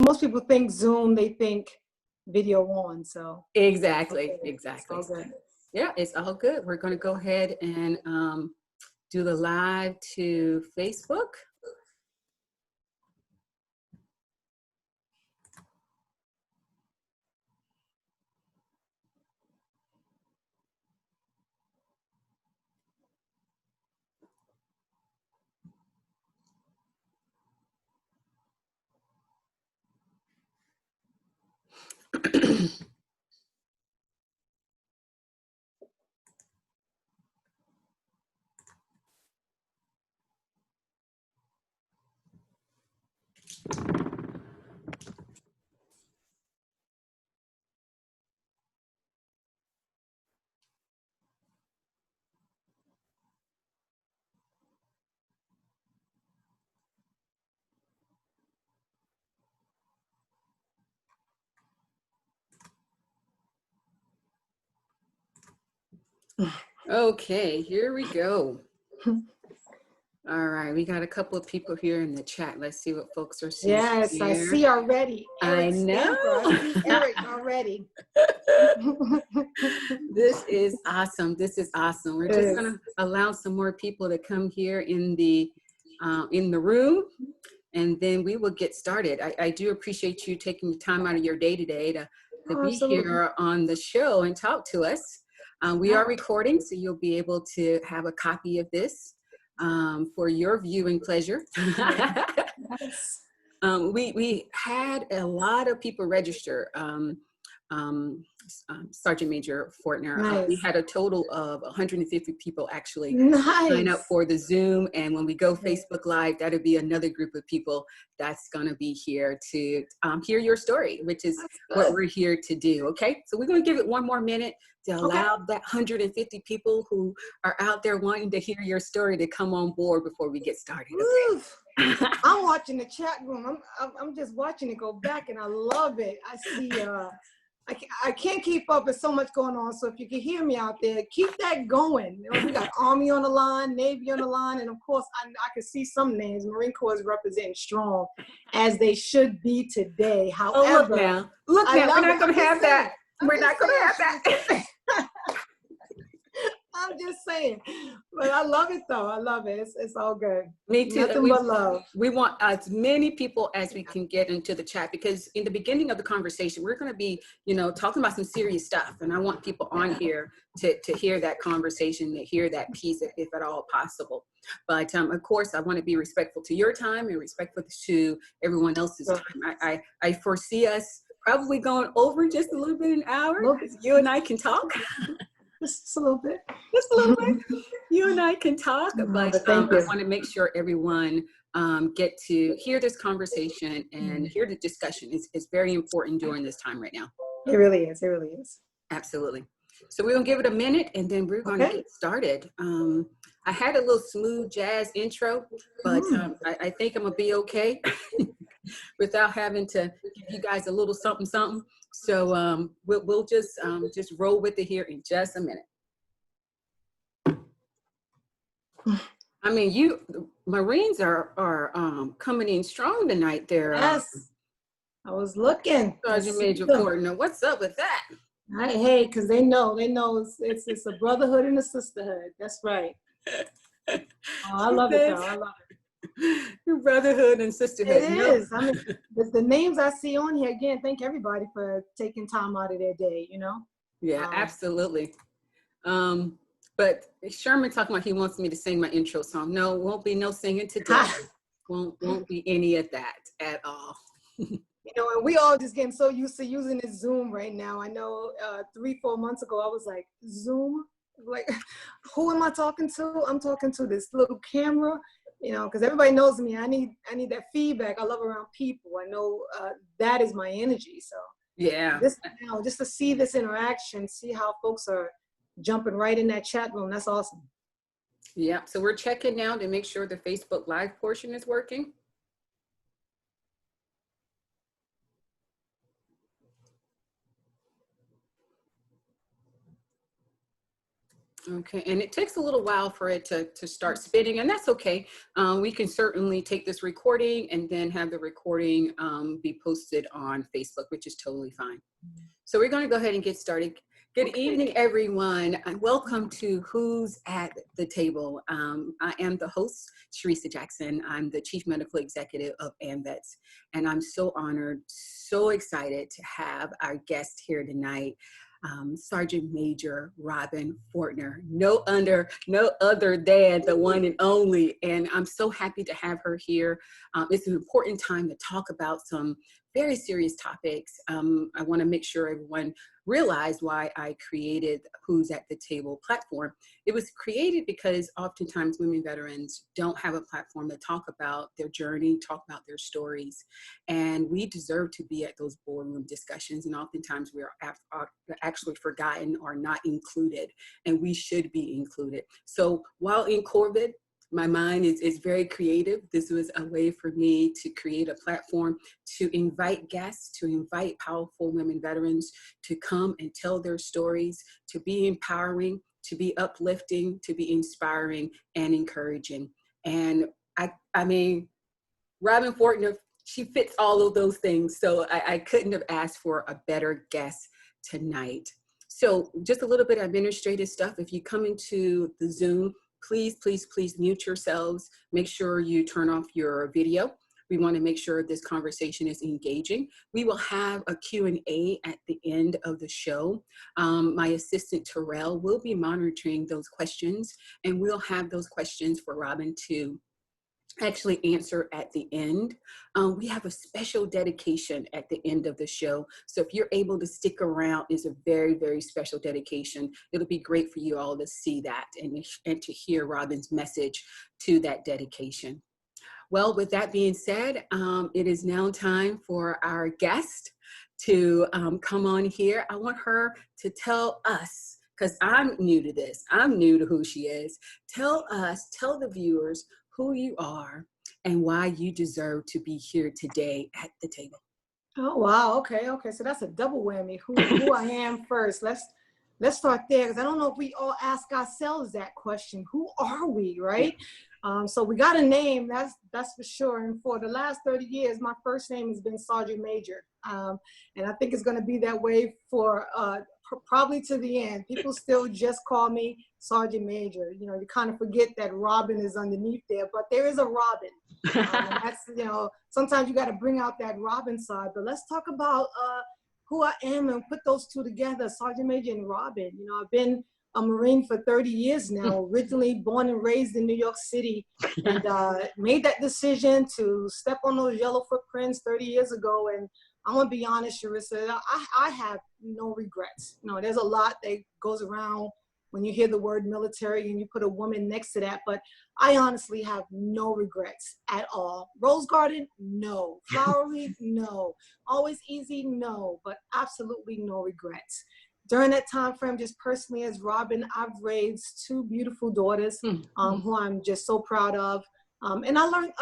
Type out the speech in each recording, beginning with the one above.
most people think Zoom, they think video on, so. Exactly, Okay. exactly. It's all good. Yeah, it's all good. We're going to go ahead and do the live to Facebook. Okay, here we go. All right, we got a couple of people here in the chat. Let's see what folks are saying. Yes, here. I see already. I know. I see Eric already. This is awesome. This is awesome. We're just going to allow some more people to come here in the room, and then we will get started. I do appreciate you taking the time out of your day today to be here on the show and talk to us. We are recording, so you'll be able to have a copy of this for your viewing pleasure. Yes. We had a lot of people register. Sergeant Major Fortner, Nice. we had a total of 150 people actually Nice. sign up for the Zoom, and when we go Facebook Live, that'll be another group of people that's going to be here to hear your story, which is what we're here to do. Okay, so we're going to give it one more minute to allow that 150 people who are out there wanting to hear your story to come on board before we get started. Okay? I'm watching the chat room. I'm just watching it go back, and I love it. I see. I can't keep up. There's so much going on. So if you can hear me out there, keep that going. You know, we got Army on the line, Navy on the line, and of course, I can see some names. Marine Corps is representing strong, as they should be today. However, look now, we're not going to have that. We're not going to have that. I'm just saying, but I love it though. I love it. It's all good. Me too. Nothing but love. We want as many people as we can get into the chat, because in the beginning of the conversation, we're going to be, talking about some serious stuff, and I want people on here to hear that conversation, to hear that piece, if at all possible. But of course, I want to be respectful to your time and respectful to everyone else's time. I foresee us probably going over just a little bit an hour, because you and I can talk. Just a little bit. Just a little bit. You and I can talk, but I want to make sure everyone get to hear this conversation and hear the discussion. It's very important during this time right now. It really is. It really is. Absolutely. So we're going to give it a minute, and then we're going to get started. I had a little smooth jazz intro, but I think I'm going to be okay without having to give you guys a little something, something. So we'll just roll with it here in just a minute. I mean, Marines are coming in strong tonight. There. Yes, I was looking. Sergeant Major Fortner, what's up with that? Hey, because they know it's a brotherhood and a sisterhood. That's right. I love it though. I love it. Brotherhood and sisterhood. It is. I mean, the names I see on here, again, thank everybody for taking time out of their day, Yeah, absolutely. But Sherman talking about he wants me to sing my intro song. No, won't be no singing today. won't be any of that at all. And we all just getting so used to using this Zoom right now. I know 3-4 months ago, I was like, Zoom? Like, who am I talking to? I'm talking to this little camera. Because everybody knows me. I need that feedback. I love around people. I know that is my energy. So yeah, just to see this interaction, see how folks are jumping right in that chat room. That's awesome. Yeah. So we're checking now to make sure the Facebook Live portion is working. Okay, and it takes a little while for it to start spinning, and that's okay. We can certainly take this recording and then have the recording be posted on Facebook, which is totally fine. So we're going to go ahead and get started. Good evening, everyone, and welcome to Who's at the Table. I am the host, Sharissa Jackson. I'm the Chief Medical Executive of AMVETS, and I'm so honored, so excited to have our guest here tonight, Sergeant Major Robin Fortner, no other than the one and only. And I'm so happy to have her here. It's an important time to talk about some very serious topics. I want to make sure everyone realized why I created Who's at the Table platform. It was created because oftentimes women veterans don't have a platform to talk about their journey, talk about their stories, and we deserve to be at those boardroom discussions, and oftentimes we are actually forgotten or not included, and we should be included. So while in COVID, my mind is very creative. This was a way for me to create a platform to invite guests, to invite powerful women veterans to come and tell their stories, to be empowering, to be uplifting, to be inspiring and encouraging. And I mean, Robin Fortner, she fits all of those things. So I couldn't have asked for a better guest tonight. So just a little bit of administrative stuff. If you come into the Zoom, please mute yourselves. Make sure you turn off your video. We want to make sure this conversation is engaging. We will have a Q&A at the end of the show. My assistant Terrell will be monitoring those questions, and we'll have those questions for Robin to actually answer at the end. We have a special dedication at the end of the show. So if you're able to stick around, it's a very, very special dedication. It'll be great for you all to see that and to hear Robin's message to that dedication. Well, with that being said, it is now time for our guest to come on here. I want her to tell us, because I'm new to this, I'm new to who she is. Tell the viewers who you are and why you deserve to be here today at the table. Oh, wow. Okay. So that's a double whammy. Who I am first. Let's start there, because I don't know if we all ask ourselves that question. Who are we, right? So we got a name, that's for sure. And for the last 30 years, my first name has been Sergeant Major. And I think it's going to be that way for probably to the end. People still just call me Sergeant Major. You know, you kind of forget that Robin is underneath there, but there is a Robin. And that's, you know, sometimes you got to bring out that Robin side. But let's talk about who I am and put those two together, Sergeant Major and Robin. You know, I've been a Marine for 30 years now, originally born and raised in New York City, and made that decision to step on those yellow footprints 30 years ago. And I'm gonna be honest, Sharissa, I have no regrets. You know, there's a lot that goes around when you hear the word military and you put a woman next to that, but I honestly have no regrets at all. Rose Garden, no. Flowery, no. Always easy, no, but absolutely no regrets. During that time frame, just personally as Robin, I've raised two beautiful daughters who I'm just so proud of. And I learned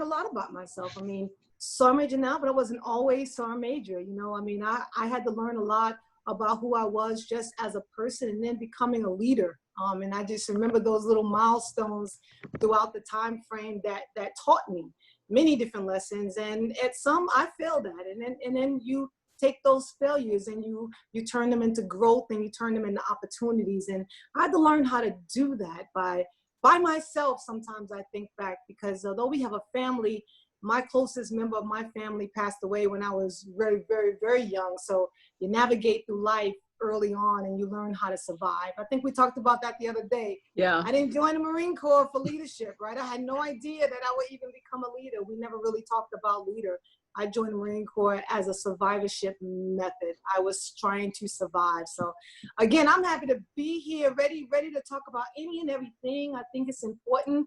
a lot about myself. I mean, Sergeant Major now, but I wasn't always Sergeant Major. You know, I mean, I had to learn a lot about who I was just as a person and then becoming a leader. And I just remember those little milestones throughout the time frame that taught me many different lessons. And at some I failed at, and then you take those failures and you turn them into growth and you turn them into opportunities. And I had to learn how to do that by myself. Sometimes I think back, because although we have a family, my closest member of my family passed away when I was very, very, very young. So you navigate through life early on and you learn how to survive. I think we talked about that the other day. Yeah. I didn't join the Marine Corps for leadership, right? I had no idea that I would even become a leader. We never really talked about leader. I joined the Marine Corps as a survivorship method. I was trying to survive. So again, I'm happy to be here, ready to talk about any and everything. I think it's important.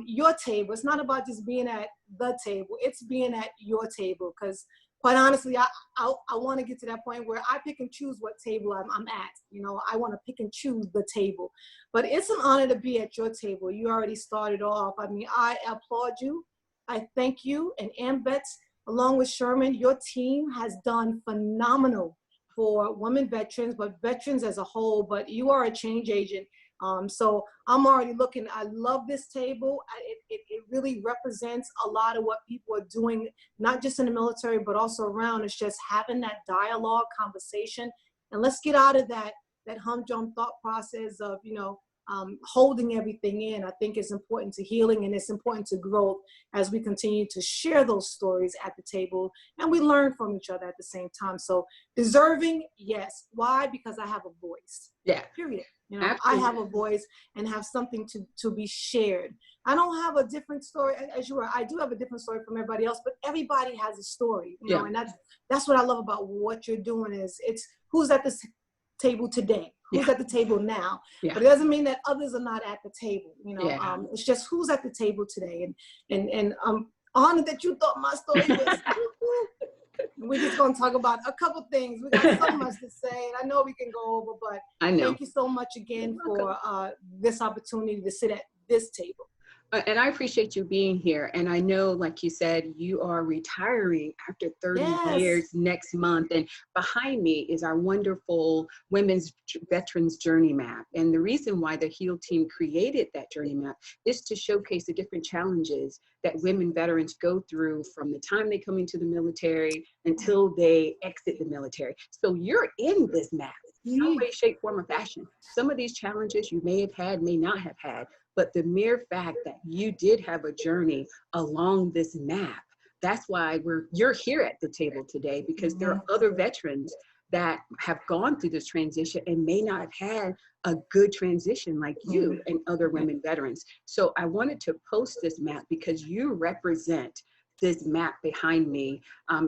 Your table, it's not about just being at the table, it's being at your table. Because quite honestly, I want to get to that point where I pick and choose what table I'm at. You know, I want to pick and choose the table. But it's an honor to be at your table. You already started off. I mean, I applaud you. I thank you. And AMVETS, along with Sherman, your team has done phenomenal for women veterans, but veterans as a whole. But you are a change agent. So I'm already looking. I love this table. It really represents a lot of what people are doing, not just in the military, but also around. It's just having that dialogue, conversation, and let's get out of that humdrum thought process of, holding everything in. I think it's important to healing, and it's important to growth as we continue to share those stories at the table, and we learn from each other at the same time. So deserving, yes. Why? Because I have a voice. Yeah. Period. Absolutely. I have a voice and have something to be shared. I don't have a different story as you are. I do have a different story from everybody else, but everybody has a story, Yeah. and that's what I love about what you're doing is it's who's at this table today, who's at the table now. Yeah. But it doesn't mean that others are not at the table. Yeah. It's just who's at the table today. And I'm honored that you thought my story was we're just going to talk about a couple things. We got so much to say, and I know we can go over, but thank you so much again for this opportunity to sit at this table. And I appreciate you being here. And I know, like you said, you are retiring after 30 years next month. And behind me is our wonderful Women's Veterans Journey Map. And the reason why the HEAL team created that journey map is to showcase the different challenges that women veterans go through from the time they come into the military until they exit the military. So you're in this map, some way, shape, form, or fashion. Some of these challenges you may have had, may not have had. But the mere fact that you did have a journey along this map, that's why you're here at the table today, because there are other veterans that have gone through this transition and may not have had a good transition like you and other women veterans. So I wanted to post this map because you represent this map behind me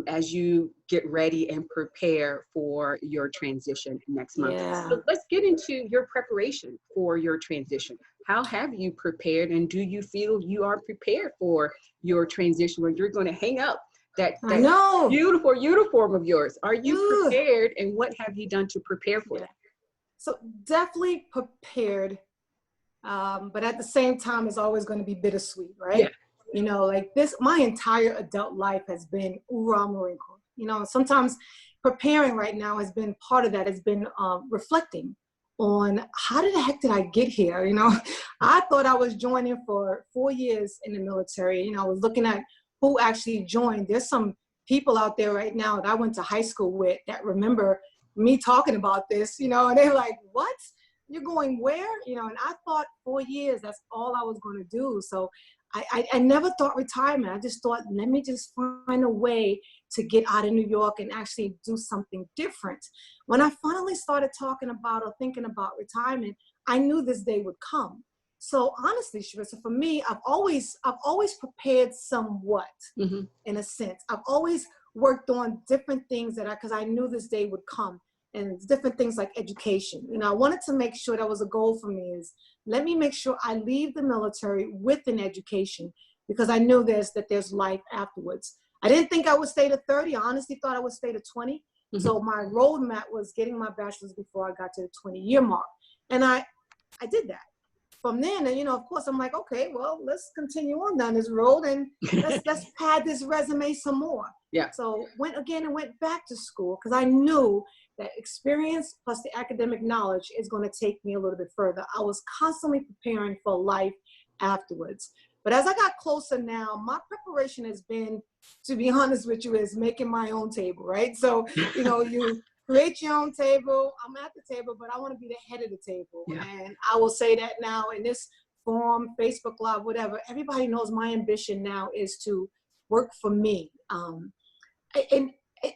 as you get ready and prepare for your transition next month. So let's get into your preparation for your transition. How have you prepared, and do you feel you are prepared for your transition where you're going to hang up that beautiful uniform of yours? Are you prepared, and what have you done to prepare for that? So definitely prepared, but at the same time, it's always going to be bittersweet, right? Yeah. Like this, my entire adult life has been Ura Marine Corps. Sometimes preparing right now has been part of that, has been reflecting on how the heck did I get here? I thought I was joining for 4 years in the military. I was looking at who actually joined. There's some people out there right now that I went to high school with that remember me talking about this, and they're like, what? You're going where? And I thought 4 years, that's all I was going to do. So I never thought retirement. I just thought, let me just find a way to get out of New York and actually do something different. When I finally started talking about or thinking about retirement, I knew this day would come. So honestly, Sharissa, for me, I've always prepared somewhat in a sense. I've always worked on different things because I knew this day would come. And different things like education. I wanted to make sure that was a goal for me is let me make sure I leave the military with an education because I knew there's life afterwards. I didn't think I would stay to 30. I honestly thought I would stay to 20. So my roadmap was getting my bachelor's before I got to the 20-year mark. And I did that. From then, of course, I'm like, okay, well, let's continue on down this road and let's pad this resume some more. Yeah. So went back to school because I knew that experience plus the academic knowledge is going to take me a little bit further. I was constantly preparing for life afterwards. But as I got closer now, my preparation has been, to be honest with you, is making my own table, right? So, you create your own table. I'm at the table, but I want to be the head of the table. Yeah. And I will say that now in this forum, Facebook Live, whatever, everybody knows my ambition now is to work for me.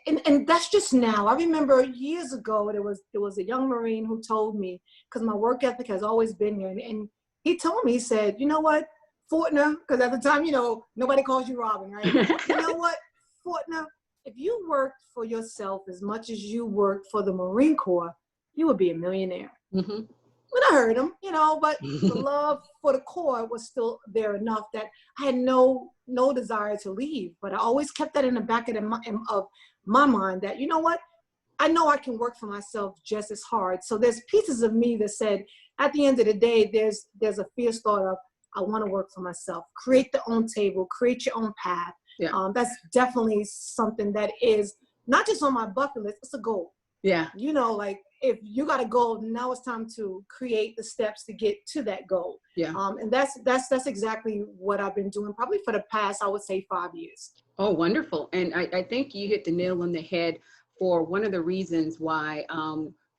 And that's just now. I remember years ago, there was a young Marine who told me, because my work ethic has always been here, and he told me, he said, you know what, Fortner, because at the time, nobody calls you Robin, right? You know what, Fortner, if you worked for yourself as much as you worked for the Marine Corps, you would be a millionaire. When I heard him, but the love for the Corps was still there enough that I had no desire to leave. But I always kept that in the back of my mind that, you know what, I know I can work for myself just as hard. So there's pieces of me that said, at the end of the day, there's a fierce thought of, I want to work for myself, create the own table, create your own path. Yeah. That's definitely something that is not just on my bucket list, it's a goal. Yeah. Like if you got a goal, now it's time to create the steps to get to that goal. Yeah. And that's exactly what I've been doing probably for the past, I would say, 5 years. Oh, wonderful. And I think you hit the nail on the head for one of the reasons why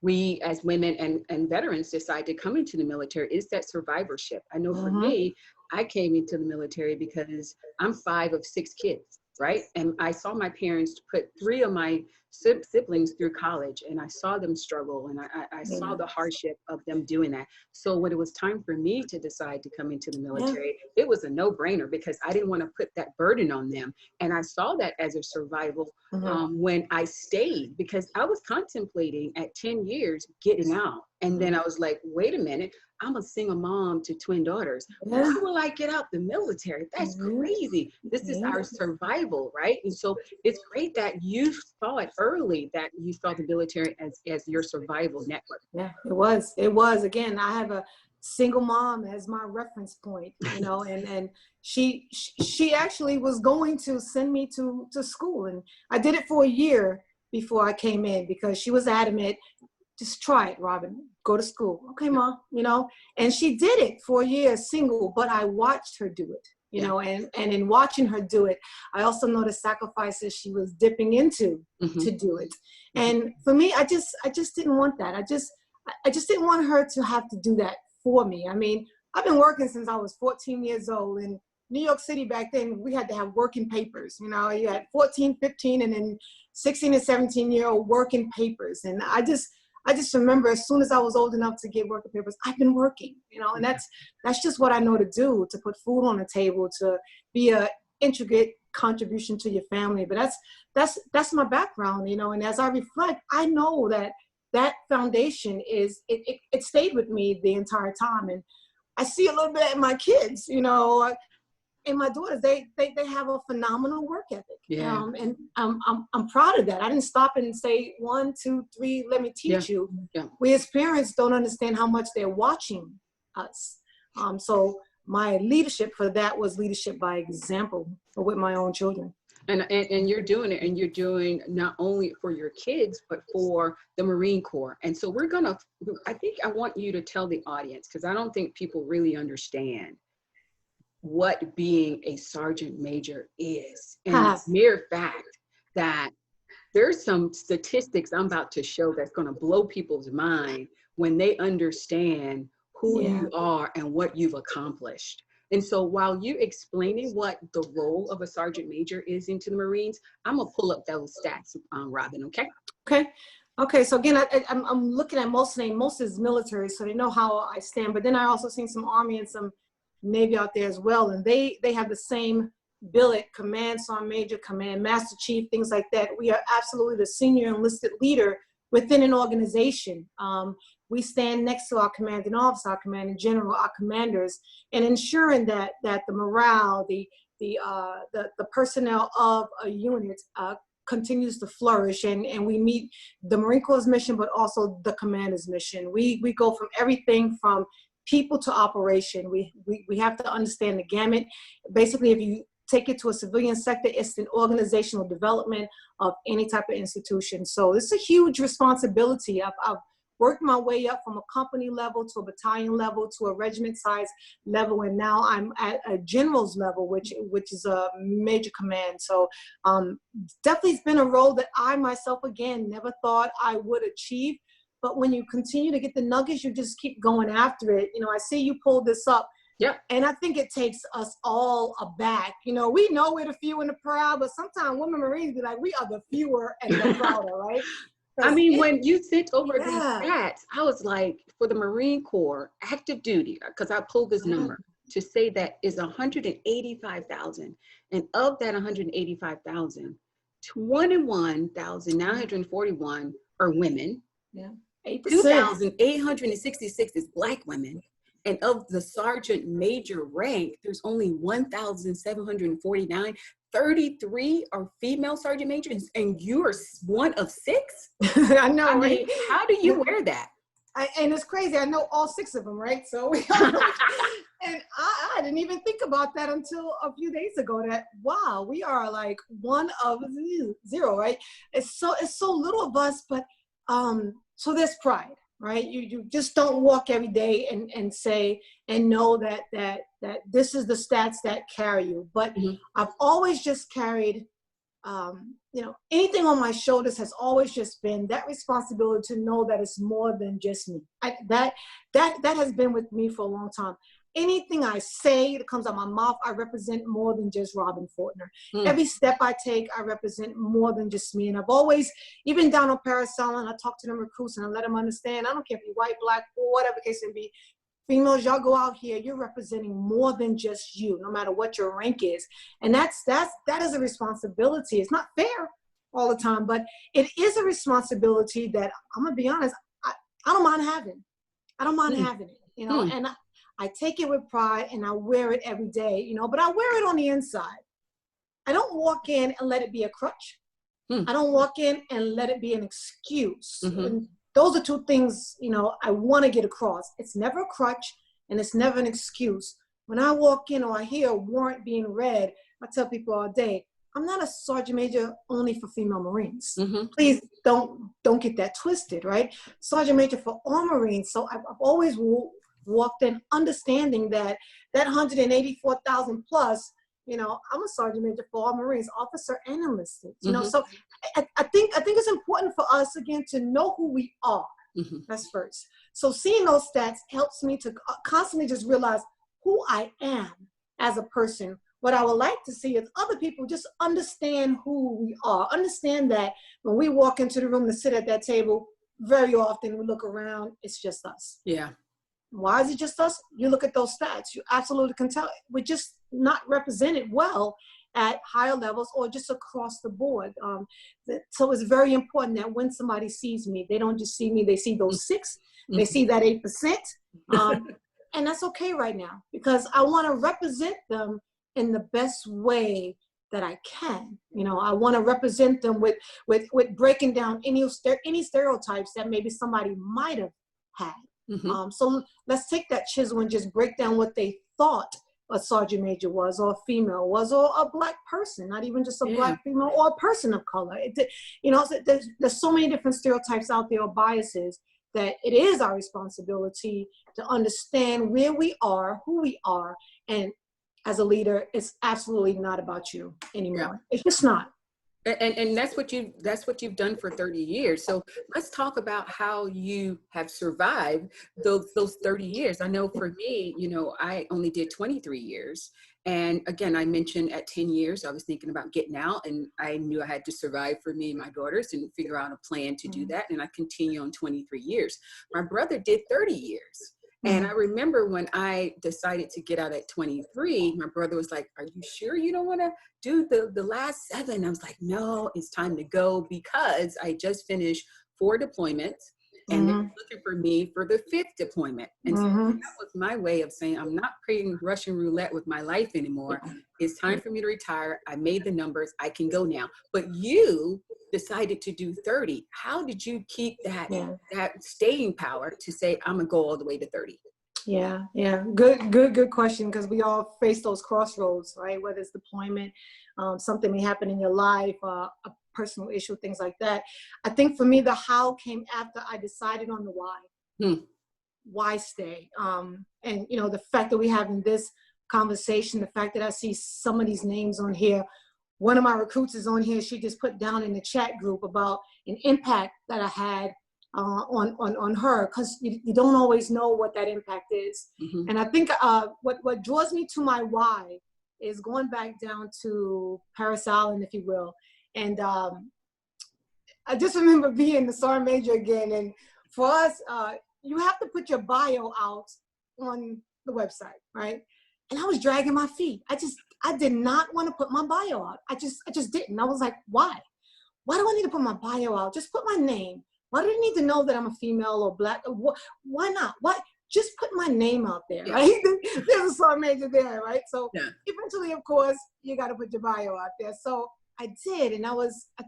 we as women and veterans decide to come into the military is that survivorship. I know for me, I came into the military because I'm 5 of 6 kids, right? And I saw my parents put 3 of my siblings through college, and I saw them struggle, and I saw the hardship of them doing that. So when it was time for me to decide to come into the military, it was a no-brainer because I didn't want to put that burden on them. And I saw that as a survival when I stayed, because I was contemplating at 10 years getting out. And then I was like, wait a minute, I'm a single mom to twin daughters. Why will I get out the military? That's crazy. This is our survival, right? And so it's great that you saw it early, that you saw the military as your survival network. Yeah, it was. It was. Again, I have a single mom as my reference point, you know, and she actually was going to send me to school. And I did it for a year before I came in because she was adamant. Just try it, Robin. Go to school. Okay, Mom, you know. And she did it for a year single, but I watched her do it, you know, and in watching her do it, I also know the sacrifices she was dipping into to do it. And for me, I just didn't want that. I just didn't want her to have to do that for me. I mean, I've been working since I was 14 years old. In New York City back then, we had to have working papers. You know, you had 14, 15, and then 16 and 17-year-old working papers. And I just remember as soon as I was old enough to get working papers, I've been working, you know, and that's just what I know to do, to put food on the table, to be a intricate contribution to your family. But that's my background, you know, and as I reflect, I know that foundation it stayed with me the entire time. And I see a little bit in my kids, you know, and my daughters, they have a phenomenal work ethic. And I'm proud of that. I didn't stop and say 1, 2, 3, let me teach you. We as parents don't understand how much they're watching us. So my leadership for that was leadership by example with my own children. And you're doing it, and you're doing not only for your kids, but for the Marine Corps. And so I think I want you to tell the audience, because I don't think people really understand what being a sergeant major is. And the mere fact that there's some statistics I'm about to show that's going to blow people's mind when they understand who you are and what you've accomplished. And so while you're explaining what the role of a sergeant major is into the Marines, I'm going to pull up those stats, Robin, okay? Okay, so again, I'm looking at most is military, so they know how I stand. But then I also seen some Army and some Navy out there as well, and they have the same billet: command sergeant major, command master chief, things like that. We are absolutely the senior enlisted leader within an organization. We stand next to our commanding officer, our commanding general, our commanders, and ensuring that the morale, the personnel of a unit continues to flourish, and we meet the Marine Corps' mission, but also the commander's mission. We go from everything from people to operation. We have to understand the gamut. Basically, if you take it to a civilian sector, it's an organizational development of any type of institution. So it's a huge responsibility. I've worked my way up from a company level to a battalion level to a regiment size level, and now I'm at a general's level, which is a major command. So definitely it's been a role that I myself, again, never thought I would achieve. But when you continue to get the nuggets, you just keep going after it. You know, I see you pulled this up. And I think it takes us all aback. You know, we know we're the few and the proud, but sometimes women Marines be like, we are the fewer and the prouder, right? I mean, when you sent over these stats, I was like, for the Marine Corps, active duty, because I pulled this number, to say that is 185,000. And of that 185,000, 21,941 are women. 2,866 is Black women. And of the sergeant major rank, there's only 1,749. 33 are female sergeant majors, and you're one of 6? I know, I mean, right? how do you wear that? And it's crazy. I know all 6 of them, right? So and I didn't even think about that until a few days ago, that, wow, we are like one of 0, right? It's so little of us, but So there's pride, right? You just don't walk every day and say and know that this is the stats that carry you. But I've always just carried, anything on my shoulders has always just been that responsibility to know that it's more than just me. That has been with me for a long time. Anything I say that comes out my mouth, I represent more than just Robin Fortner. Every step I take, I represent more than just me. And I've always, even down on Paris Island, I talk to them recruits and I let them understand, I don't care if you're white, black, or whatever the case may be. Females, y'all go out here, you're representing more than just you, no matter what your rank is. And that is a responsibility. It's not fair all the time, but it is a responsibility that, I'm gonna be honest, I don't mind having. I don't mind having it, and I take it with pride and I wear it every day, but I wear it on the inside. I don't walk in and let it be a crutch. I don't walk in and let it be an excuse. And those are two things, I want to get across. It's never a crutch and it's never an excuse. When I walk in or I hear a warrant being read, I tell people all day, I'm not a sergeant major only for female Marines. Please don't get that twisted, right? Sergeant major for all Marines. So I've always walked in understanding that 184,000 plus, I'm a sergeant major for all Marines, officer and enlisted. So I think it's important for us again to know who we are. That's first. So seeing those stats helps me to constantly just realize who I am as a person. What I would like to see is other people just understand who we are. Understand that when we walk into the room to sit at that table, very often we look around, it's just us. Yeah. Why is it just us? You look at those stats, you absolutely can tell we're just not represented well at higher levels or just across the board. So it's very important that when somebody sees me, they don't just see me, they see those 6, they see that 8%. And that's okay right now because I want to represent them in the best way that I can. I want to represent them with breaking down any stereotypes that maybe somebody might have had. So let's take that chisel and just break down what they thought a sergeant major was, or a female was, or a black person, not even just a black female or a person of color. There's so many different stereotypes out there or biases that it is our responsibility to understand where we are, who we are, and as a leader, it's absolutely not about you anymore. It's just not. And that's what you've done for 30 years. So let's talk about how you have survived those 30 years. I know for me, I only did 23 years. And again, I mentioned at 10 years, I was thinking about getting out and I knew I had to survive for me and my daughters and figure out a plan to do that. And I continue on 23 years. My brother did 30 years. And I remember when I decided to get out at 23, my brother was like, are you sure you don't want to do the last 7? I was like, no, it's time to go because I just finished 4 deployments and they're looking for me for the 5th deployment. And so that was my way of saying, I'm not playing Russian roulette with my life anymore. It's time for me to retire. I made the numbers. I can go now. But you decided to do 30. How did you keep that staying power to say, I'm gonna go all the way to 30? Yeah. Good question, because we all face those crossroads, right? Whether it's deployment, something may happen in your life, a personal issue, things like that. I think for me, the how came after I decided on the why. Why stay? And the fact that we having this conversation, the fact that I see some of these names on here. One of my recruits is on here. She just put down in the chat group about an impact that I had on her, because you don't always know what that impact is. And I think what draws me to my why is going back down to Paris Island, if you will. And I just remember being the sergeant major again. And for us, you have to put your bio out on the website, right? And I was dragging my feet. I did not want to put my bio out. I just didn't. I was like, why? Why do I need to put my bio out? Just put my name. Why do you need to know that I'm a female or black? Why not? Why? Just put my name out there, right? There's a sergeant major there, right? So eventually, of course, you got to put your bio out there. So I did. And I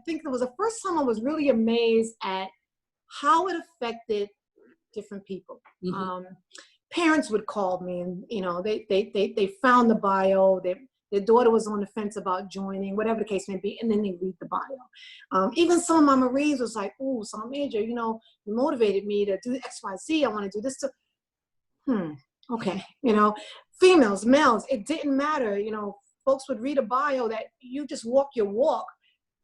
think it was the first time I was really amazed at how it affected different people. Parents would call me and, they found the bio, they their daughter was on the fence about joining, whatever the case may be, and then they read the bio. Even some of my Marines was like, "Ooh, Sergeant Major, you know, you motivated me to do X, Y, Z. I want to do this." Okay, you know, females, males, it didn't matter. You know, folks would read a bio that you just walk your walk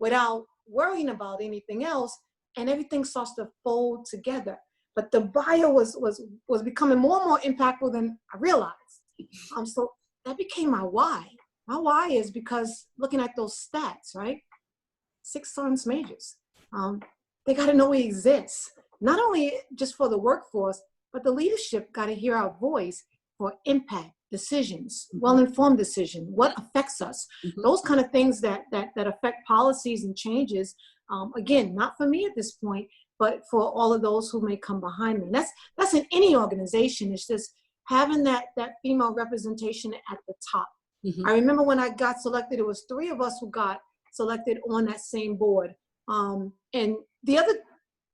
without worrying about anything else, and everything starts to fold together. But the bio was becoming more and more impactful than I realized. So that became my why. My why is because looking at those stats, right? 6 sergeant majors. They got to know we exist, not only just for the workforce, but the leadership got to hear our voice for impact decisions, well-informed decision, what affects us, those kind of things that affect policies and changes. Again, not for me at this point, but for all of those who may come behind me. That's in any organization. It's just having that female representation at the top. I remember when I got selected, it was 3 of us who got selected on that same board. And the other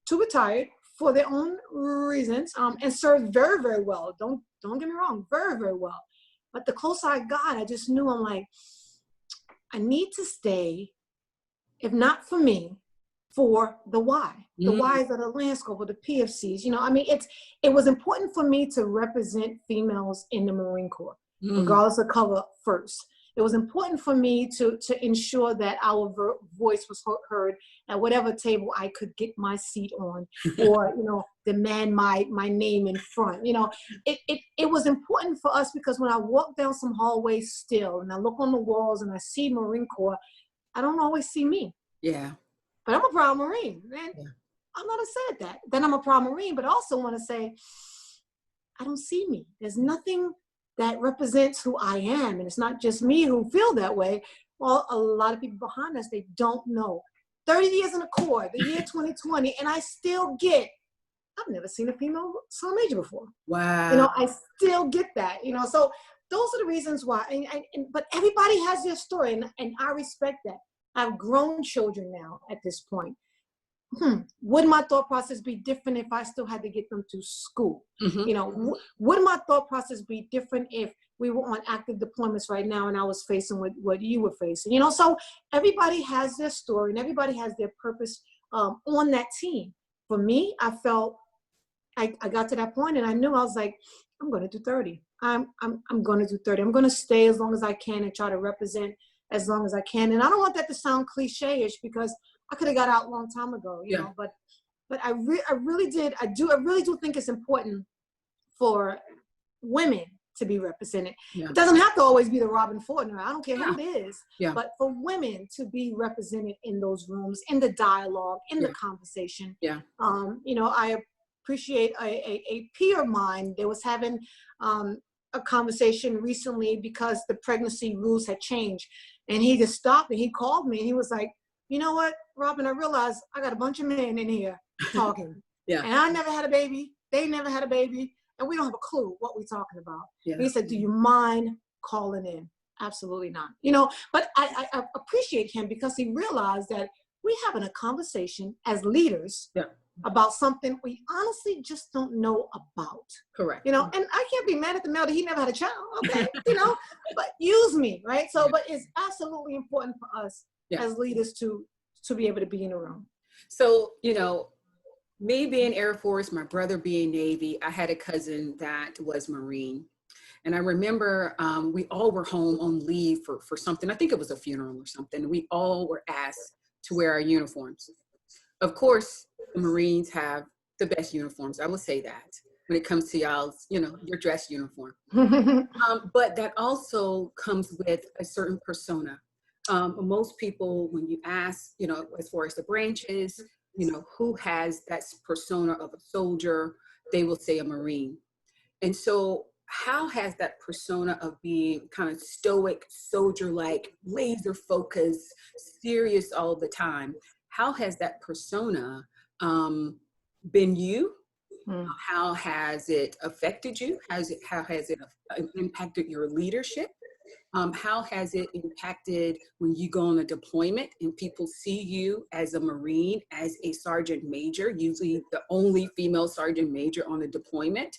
2 retired for their own reasons, and served very, very well. Don't get me wrong, very, very well. But the closer I got, I just knew, I'm like, I need to stay, if not for me, for the why. The whys of the landscape or the PFCs. You know, I mean, it was important for me to represent females in the Marine Corps, regardless of color first. It was important for me to ensure that our voice was heard at whatever table I could get my seat on, or, you know, demand my name in front. You know, it was important for us because when I walk down some hallways still and I look on the walls and I see Marine Corps, I don't always see me. Yeah. But I'm a proud Marine. And I'm not said that. Then I'm a proud Marine, but I also want to say, I don't see me. There's nothing that represents who I am. And it's not just me who feel that way. Well, a lot of people behind us, they don't know. 30 years in the Corps, the year 2020, and I still get, I've never seen a female sergeant major before. Wow. You know, I still get that, you know, so those are the reasons why. But everybody has their story, and I respect that. I've grown children now at this point. Would my thought process be different if I still had to get them to school? You know, would my thought process be different if we were on active deployments right now and I was facing what you were facing? You know, so everybody has their story and everybody has their purpose on that team. For me, I felt I got to that point and I knew, I was like, I'm going to do 30. I'm going to do 30. I'm going to stay as long as I can and try to represent as long as I can. And I don't want that to sound cliche-ish, because I could have got out a long time ago, you know, but I really do think it's important for women to be represented. It doesn't have to always be the Robin Fortner. I don't care who it is, but for women to be represented in those rooms, in the dialogue, in the conversation. You know, I appreciate a peer of mine that was having a conversation recently because the pregnancy rules had changed, and he just stopped and he called me and he was like, you know what, Robin, I realized I got a bunch of men in here talking. And I never had a baby. They never had a baby. And we don't have a clue what we're talking about. He said, do you mind calling in? Absolutely not. You know, but I appreciate him because he realized that we're having a conversation as leaders about something we honestly just don't know about. Correct. You know, and I can't be mad at the male that he never had a child. Okay. You know, but use me, right? So, but it's absolutely important for us as leaders to be able to be in a room. So, you know, me being Air Force, my brother being Navy, I had a cousin that was Marine. And I remember we all were home on leave for something. I think it was a funeral or something. We all were asked to wear our uniforms. Of course, the Marines have the best uniforms. I will say that when it comes to y'all's, you know, your dress uniform. But that also comes with a certain persona. Most people, when you ask, you know, as far as the branches, you know, who has that persona of a soldier, they will say a Marine. And so how has that persona of being kind of stoic, soldier-like, laser focused, serious all the time, how has that persona been you? How has it affected you? How has it impacted your leadership? How has it impacted when you go on a deployment and people see you as a Marine, as a sergeant major, usually the only female sergeant major on a deployment?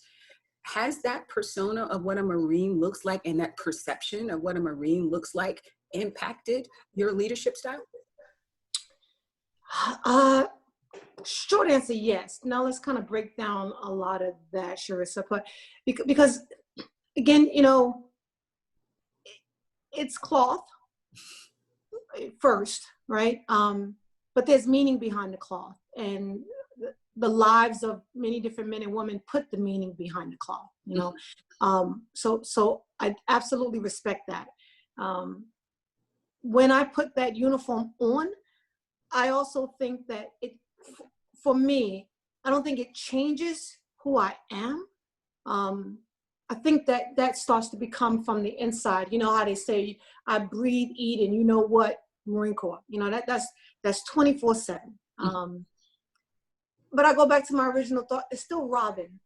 has that persona of what a Marine looks like and that perception of what a Marine looks like impacted your leadership style? Short answer, yes. Now let's kind of break down a lot of that, Sharissa. But because again, it's cloth first, right? But there's meaning behind the cloth, and the lives of many different men and women put the meaning behind the cloth, So I absolutely respect that. When I put that uniform on, I also think that for me, I don't think it changes who I am. I think that starts to become from the inside. You know how they say, I breathe, eat, and you know what, Marine Corps. That's 24/7. But I go back to my original thought. It's still Robin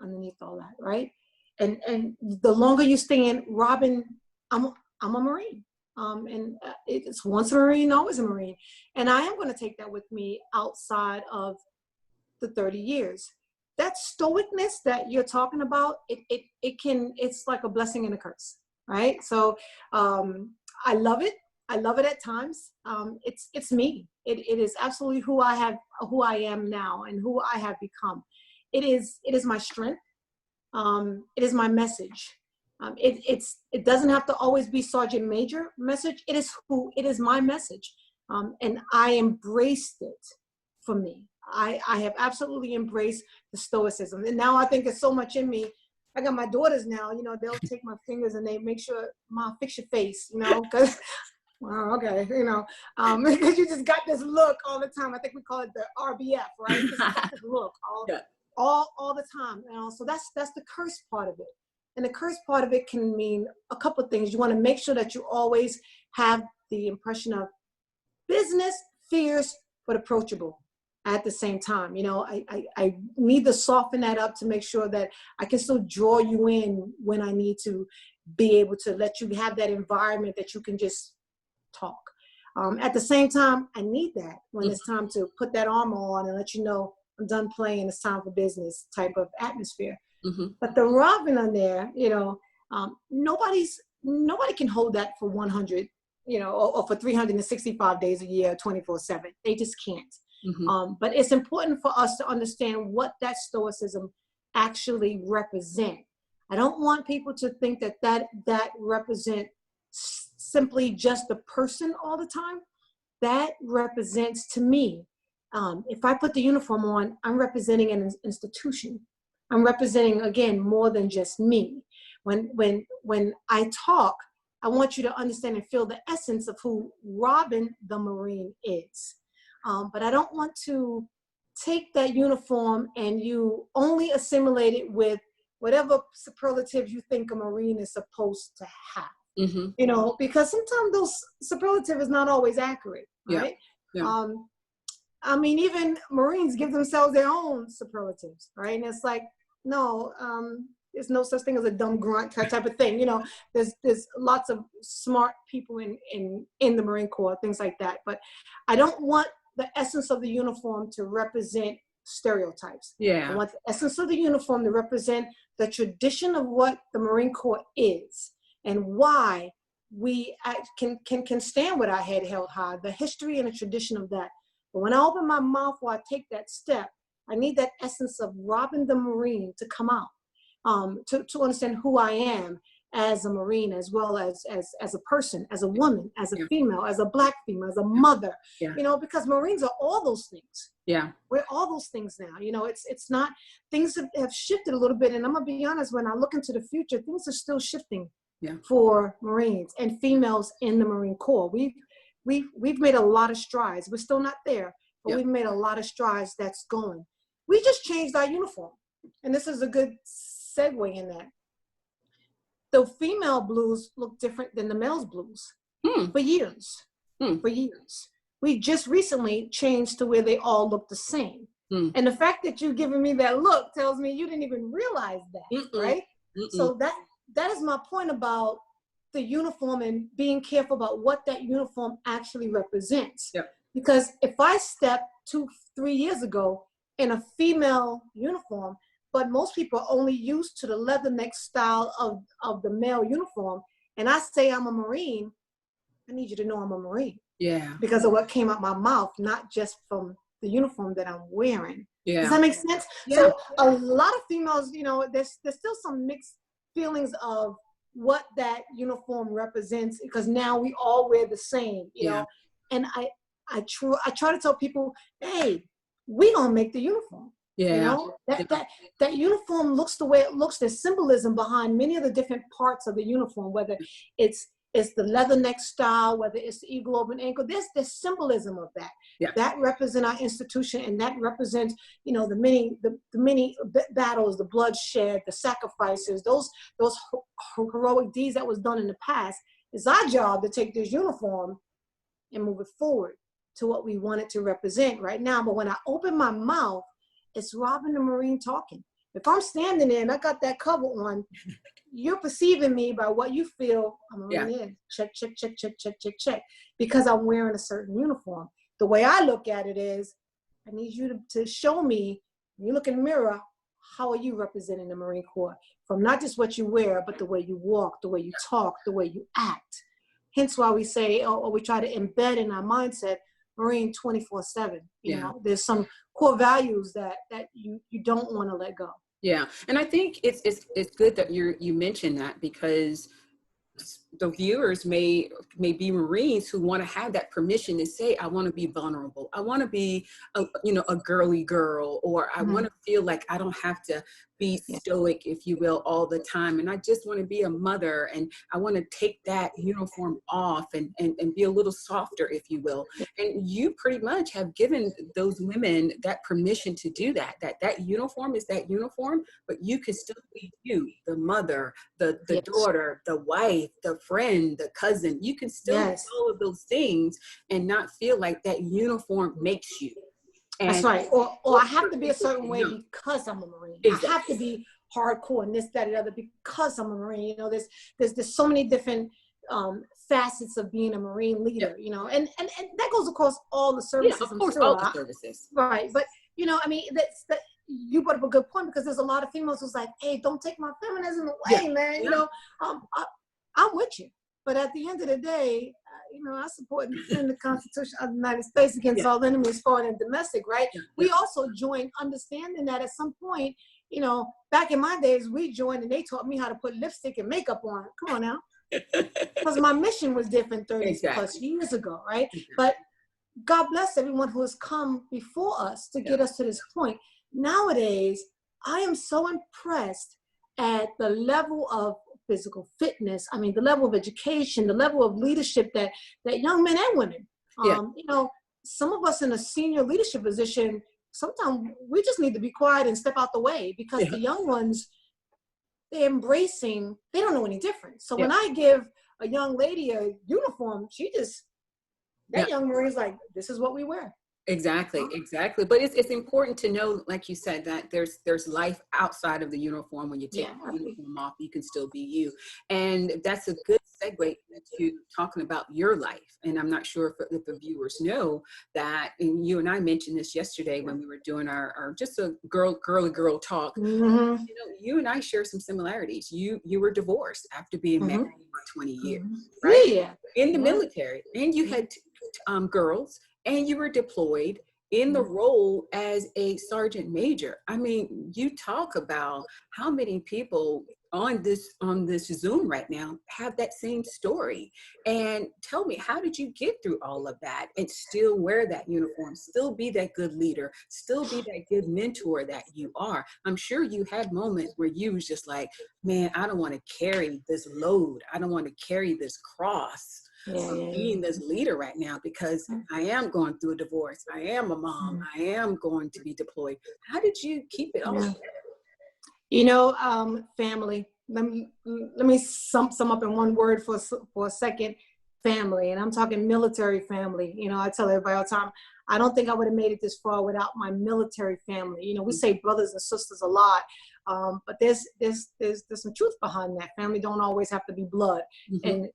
underneath all that, right? And the longer you stay in Robin, I'm a Marine. And it's once a Marine, always a Marine. And I am going to take that with me outside of the 30 years. That stoicness that you're talking about, it's like a blessing and a curse, right? So I love it. I love it at times. It's me. It is absolutely who I am now and who I have become. It is my strength. It is my message. It doesn't have to always be Sergeant Major message. It is my message. And I embraced it for me. I have absolutely embraced the stoicism. And now I think it's so much in me. I got my daughters now, they'll take my fingers and they make sure, Mom, fix your face, because, well, okay, because you just got this look all the time. I think we call it the RBF, right? Just got this look all the time. So that's the curse part of it. And the curse part of it can mean a couple of things. You want to make sure that you always have the impression of business, fierce, but approachable at the same time. I need to soften that up to make sure that I can still draw you in when I need to be able to let you have that environment that you can just talk. At the same time, I need that when it's time to put that armor on and let you know I'm done playing, it's time for business type of atmosphere. But the Robin on there, nobody can hold that for 100, or for 365 days a year, 24/7. They just can't. But it's important for us to understand what that stoicism actually represents. I don't want people to think that represents simply just the person all the time. That represents, to me, if I put the uniform on, I'm representing an institution. I'm representing, again, more than just me. When I talk, I want you to understand and feel the essence of who Robin the Marine is. But I don't want to take that uniform and you only assimilate it with whatever superlatives you think a Marine is supposed to have. Because sometimes those superlatives is not always accurate, right? Yeah. Even Marines give themselves their own superlatives, right? And it's like, no, there's no such thing as a dumb grunt type of thing. There's lots of smart people in the Marine Corps, things like that. But I don't want the essence of the uniform to represent stereotypes. I want the essence of the uniform to represent the tradition of what the Marine Corps is and why we can stand with our head held high, the history and the tradition of that. But when I open my mouth or I take that step, I need that essence of Robin the Marine to come out, to understand who I am as a Marine, as well as a person, as a woman, as a female, as a Black female, as a mother, because Marines are all those things. We're all those things now. It's not, things have shifted a little bit. And I'm gonna be honest, when I look into the future, things are still shifting for Marines and females in the Marine Corps. We've made a lot of strides. We're still not there, but we've made a lot of strides that's going. We just changed our uniform. And this is a good segue in that. The female blues look different than the male's blues for years. For years. We just recently changed to where they all look the same. And the fact that you've given me that look tells me you didn't even realize that, right? So that is my point about the uniform and being careful about what that uniform actually represents. Because if I stepped 2-3 years ago in a female uniform, but most people are only used to the leatherneck style of the male uniform. And I say I'm a Marine, I need you to know I'm a Marine. Yeah. Because of what came out my mouth, not just from the uniform that I'm wearing. Yeah. Does that make sense? Yeah. So a lot of females, you know, there's still some mixed feelings of what that uniform represents, because now we all wear the same, you know. And I try to tell people, hey, we gonna make the uniform. Yeah. You know, that uniform looks the way it looks. There's symbolism behind many of the different parts of the uniform, whether it's the leatherneck style, whether it's the eagle over an ankle. There's symbolism of that. Yeah. That represents our institution, and that represents, you know, the many battles, the bloodshed, the sacrifices, those heroic deeds that was done in the past. It's our job to take this uniform and move it forward to what we want it to represent right now. But when I open my mouth, it's Robin the Marine talking. If I'm standing there and I got that cover on, you're perceiving me by what you feel I'm a Marine is. Check, check, check, check, check, check, check. Because I'm wearing a certain uniform. The way I look at it is, I need you to show me, when you look in the mirror, how are you representing the Marine Corps? From not just what you wear, but the way you walk, the way you talk, the way you act. Hence why we say, or we try to embed in our mindset, Marine 24/7. You know, there's some core values that you don't want to let go. Yeah, and I think it's good that you mentioned that, because the viewers may be Marines who want to have that permission to say, I want to be vulnerable. I want to be a girly girl, or I want to feel like I don't have to be stoic, if you will, all the time. And I just want to be a mother, and I want to take that uniform off and be a little softer, if you will. And you pretty much have given those women that permission to do that. That uniform is that uniform, but you can still be you, the mother, the daughter, the wife, the friend, the cousin. You can still do all of those things and not feel like that uniform makes you. And that's right. Or I have to be a certain way because I'm a Marine. Exactly. I have to be hardcore and this, that, and the other because I'm a Marine. You know, there's so many different facets of being a Marine leader, you know, and that goes across all the services. Yeah, of course, all the services. Right. But, you know, I mean, you brought up a good point, because there's a lot of females who's like, hey, don't take my feminism away, man. You know, I'm with you. But at the end of the day, you know, I support in the Constitution of the United States against all enemies, foreign and domestic, right? We also joined, understanding that at some point, you know, back in my days, we joined and they taught me how to put lipstick and makeup on. Come on now. Because my mission was different 30 plus years ago, right? But God bless everyone who has come before us to get us to this point. Nowadays, I am so impressed at the level of physical fitness. I mean, the level of education, the level of leadership that young men and women, you know, some of us in a senior leadership position, sometimes we just need to be quiet and step out the way, because the young ones, they're embracing, they don't know any different. So when I give a young lady a uniform, that young Marine's like, this is what we wear. Exactly. But it's important to know, like you said, that there's life outside of the uniform. When you take the uniform off, you can still be you. And that's a good segue to talking about your life. And I'm not sure if the viewers know that, and you and I mentioned this yesterday when we were doing our just a girly girl talk. You know, you and I share some similarities. You were divorced after being married for 20 years, right? In the military, and you had girls. And you were deployed in the role as a sergeant major. I mean, you talk about how many people on this Zoom right now have that same story. And tell me, how did you get through all of that and still wear that uniform, still be that good leader, still be that good mentor that you are? I'm sure you had moments where you was just like, man, I don't want to carry this load. I don't want to carry this cross. Being this leader right now, because I am going through a divorce. I am a mom. I am going to be deployed. How did you keep it all together? You know, family. Let me sum up in one word for a second. Family, and I'm talking military family. You know, I tell everybody all the time, I don't think I would have made it this far without my military family. You know, we say brothers and sisters a lot. But there's some truth behind that. Family don't always have to be blood. And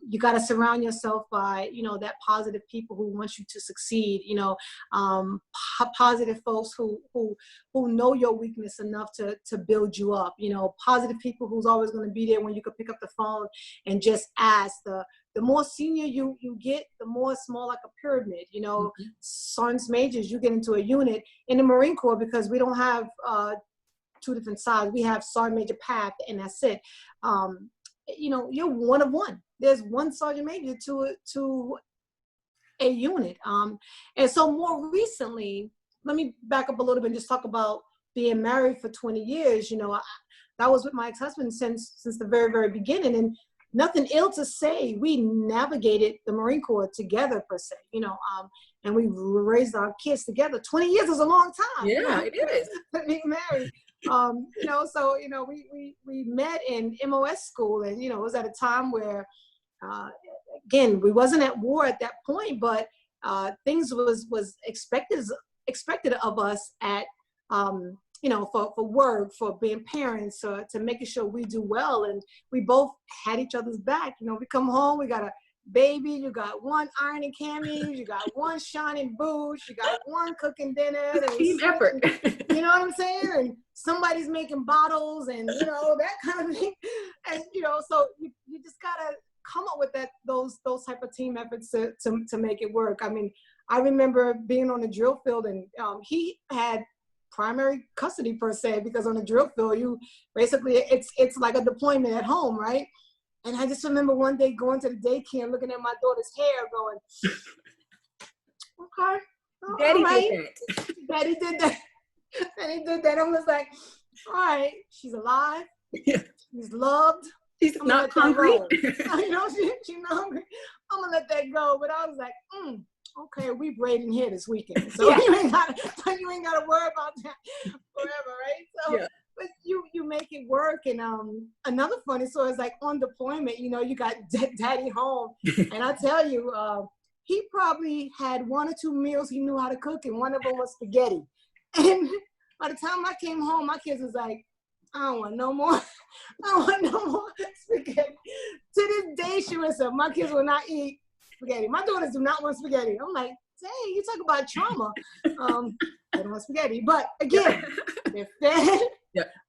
you got to surround yourself by, that positive people who want you to succeed, positive folks who know your weakness enough to build you up, positive people who's always going to be there when you can pick up the phone and just ask. The more senior you get, the more it's more like a pyramid, sergeants majors, you get into a unit in the Marine Corps, because we don't have two different sides. We have sergeant major path, and that's it. You're one of one. There's one sergeant major to a unit. And so more recently, let me back up a little bit and just talk about being married for 20 years. That was with my ex-husband since the very, very beginning. And nothing ill to say. We navigated the Marine Corps together, per se, and we raised our kids together. 20 years is a long time. Yeah, it is. Being married. So, we met in MOS school, and, it was at a time where, again, we wasn't at war at that point, but things was expected of us at, for work, for being parents, to making sure we do well. And we both had each other's back. We come home, we got a baby, you got one ironing camis, you got one shining boots, you got one cooking dinner. And team effort. You know what I'm saying? And somebody's making bottles and, that kind of thing. And, so you just got to come up with those type of team efforts to make it work. I mean, I remember being on the drill field, and he had primary custody, per se, because on the drill field, you basically, it's like a deployment at home, right? And I just remember one day going to the daycare and looking at my daughter's hair going, okay, Daddy right. did that. Daddy did that. And he did that. I was like, all right, she's alive. Yeah. She's loved. She's not hungry. She's not hungry. I'm going to let that go. But I was like, okay, we braiding here this weekend. So you ain't got to worry about that forever, right? So, but you make it work. And another funny story is, like, on deployment, you got daddy home. And I tell you, he probably had 1 or 2 meals he knew how to cook, and one of them was spaghetti. And by the time I came home, my kids was like, I don't want no more. I don't want no more spaghetti. To this day, she was like, my kids will not eat spaghetti. My daughters do not want spaghetti. I'm like, dang, you talk about trauma. I don't want spaghetti. But again, they're fed,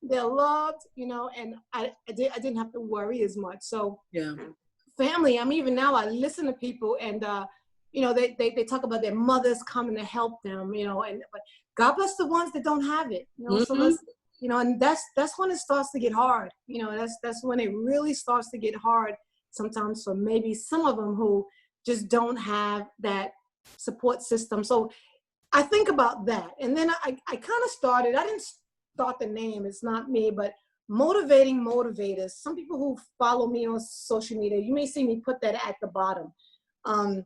they're loved, and I didn't have to worry as much. So family, even now I listen to people, and they talk about their mothers coming to help them, but God bless the ones that don't have it, so let's, and that's when it starts to get hard. That's when it really starts to get hard sometimes for maybe some of them who just don't have that support system. So I think about that. And then I kind of started, I didn't start the name, it's not me, but Motivating Motivators. Some people who follow me on social media, you may see me put that at the bottom. And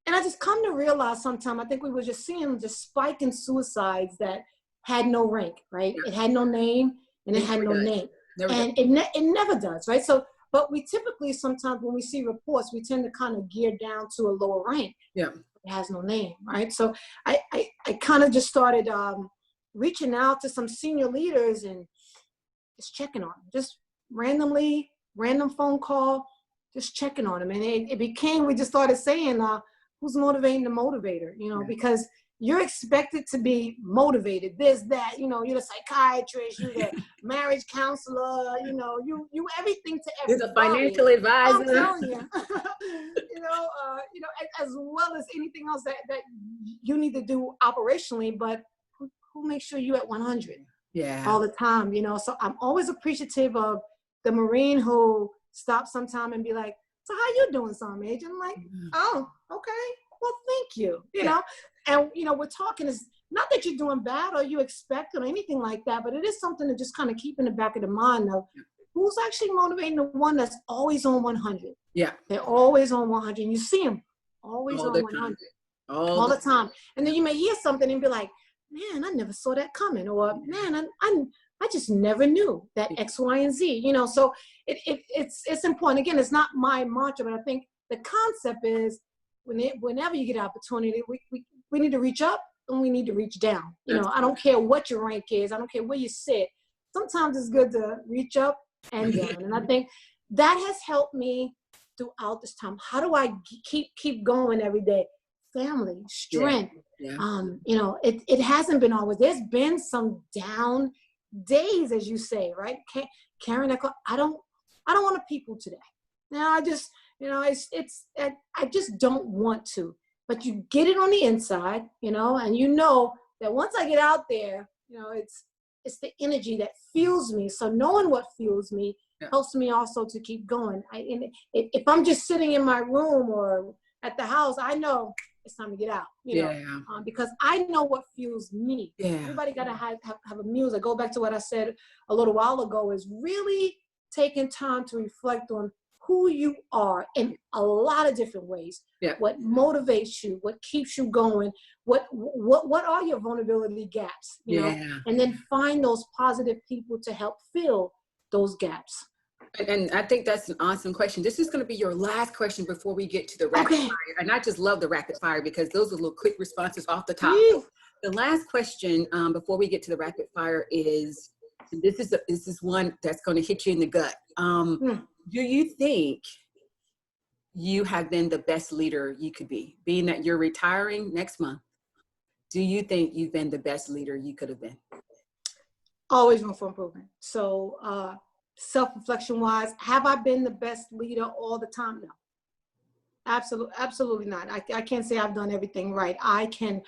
I just come to realize sometime, I think we were just seeing just spike in suicides that had no rank, right? It had no name, and it had no name. And it never does, right? So, but we typically, sometimes when we see reports, we tend to kind of gear down to a lower rank. Yeah. It has no name, right? So I kind of just started reaching out to some senior leaders and just checking on them, just randomly, random phone call, just checking on them. And it became, we just started saying, who's motivating the motivator, because you're expected to be motivated, this, that, you're the psychiatrist, you're the marriage counselor, you everything to everybody. You're the financial advisor. I'm telling you, as well as anything else that you need to do operationally, but who makes sure you at 100 all the time, So I'm always appreciative of the Marine who stops sometime and be like, so how you doing, Sergeant Major? I'm like, oh, okay. Well, thank you, you know. And, we're talking is not that you're doing bad or you expect it or anything like that, but it is something to just kind of keep in the back of the mind of who's actually motivating the one that's always on 100. Yeah. They're always on 100. And you see them always on 100. All the time. And then you may hear something and be like, man, I never saw that coming. Or, man, I just never knew that X, Y, and Z, So it's important. Again, it's not my mantra, but I think the concept is whenever you get an opportunity, we need to reach up and we need to reach down. I don't care what your rank is. I don't care where you sit. sometimes it's good to reach up and down. And I think that has helped me throughout this time. How do I keep going every day? Family, strength. Yeah. You know, it hasn't been always. There's been some down days, as you say, right? Karen, I don't want to people today. Now I just, you know, I just don't want to. But you get it on the inside, you know, and you know that once I get out there, you know, it's the energy that fuels me. So knowing what fuels me helps me also to keep going. If I'm just sitting in my room or at the house, I know it's time to get out, you know, because I know what fuels me. Yeah. Everybody got to have a muse. I go back to what I said a little while ago, is really taking time to reflect on who you are in a lot of different ways. Yeah. What motivates you, what keeps you going, what are your vulnerability gaps, you know, and then find those positive people to help fill those gaps. And I think that's an awesome question. This is going to be your last question before we get to the rapid fire. And I just love the rapid fire because those are little quick responses off the top. The last question before we get to the rapid fire is, this is one that's going to hit you in the gut. Do you think you have been the best leader you could be? Being that you're retiring next month, do you think you've been the best leader you could have been? Always room for improvement. So self-reflection wise, have I been the best leader all the time? No. Absolutely not. I can't say I've done everything right. I can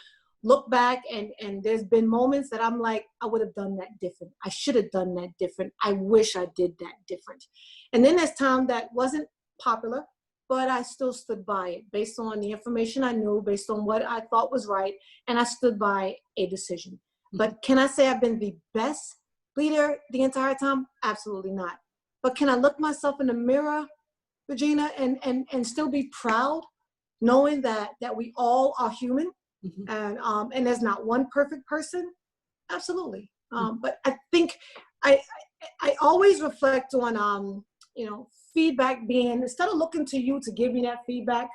look back and there's been moments that I'm like, I would have done that different. I should have done that different. I wish I did that different. And then there's time that wasn't popular, but I still stood by it based on the information I knew, based on what I thought was right. And I stood by a decision. But can I say I've been the best leader the entire time? Absolutely not. But can I look myself in the mirror, Regina, and still be proud, knowing that we all are human, and there's not one perfect person? Absolutely. But I think I always reflect on you know, feedback being, instead of looking to you to give me that feedback,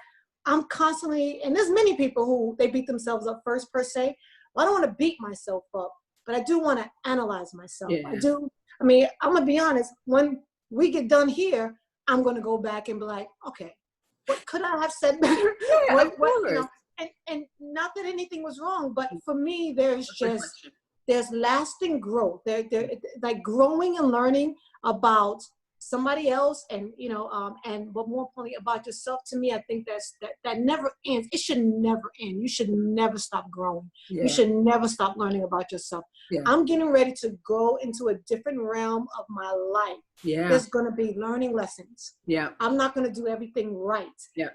I'm constantly, and there's many people who they beat themselves up first per se. Well, I don't want to beat myself up, but I do want to analyze myself. I do. I mean, I'm going to be honest, when we get done here, I'm going to go back and be like, okay, what could I have said better? What, you know, and not that anything was wrong, but for me, there's lasting growth. There, like growing and learning about somebody else, and you know, but more importantly about yourself. To me, I think that never ends. It should never end. You should never stop growing. You should never stop learning about yourself. I'm getting ready to go into a different realm of my life. There's going to be learning lessons. I'm not going to do everything right.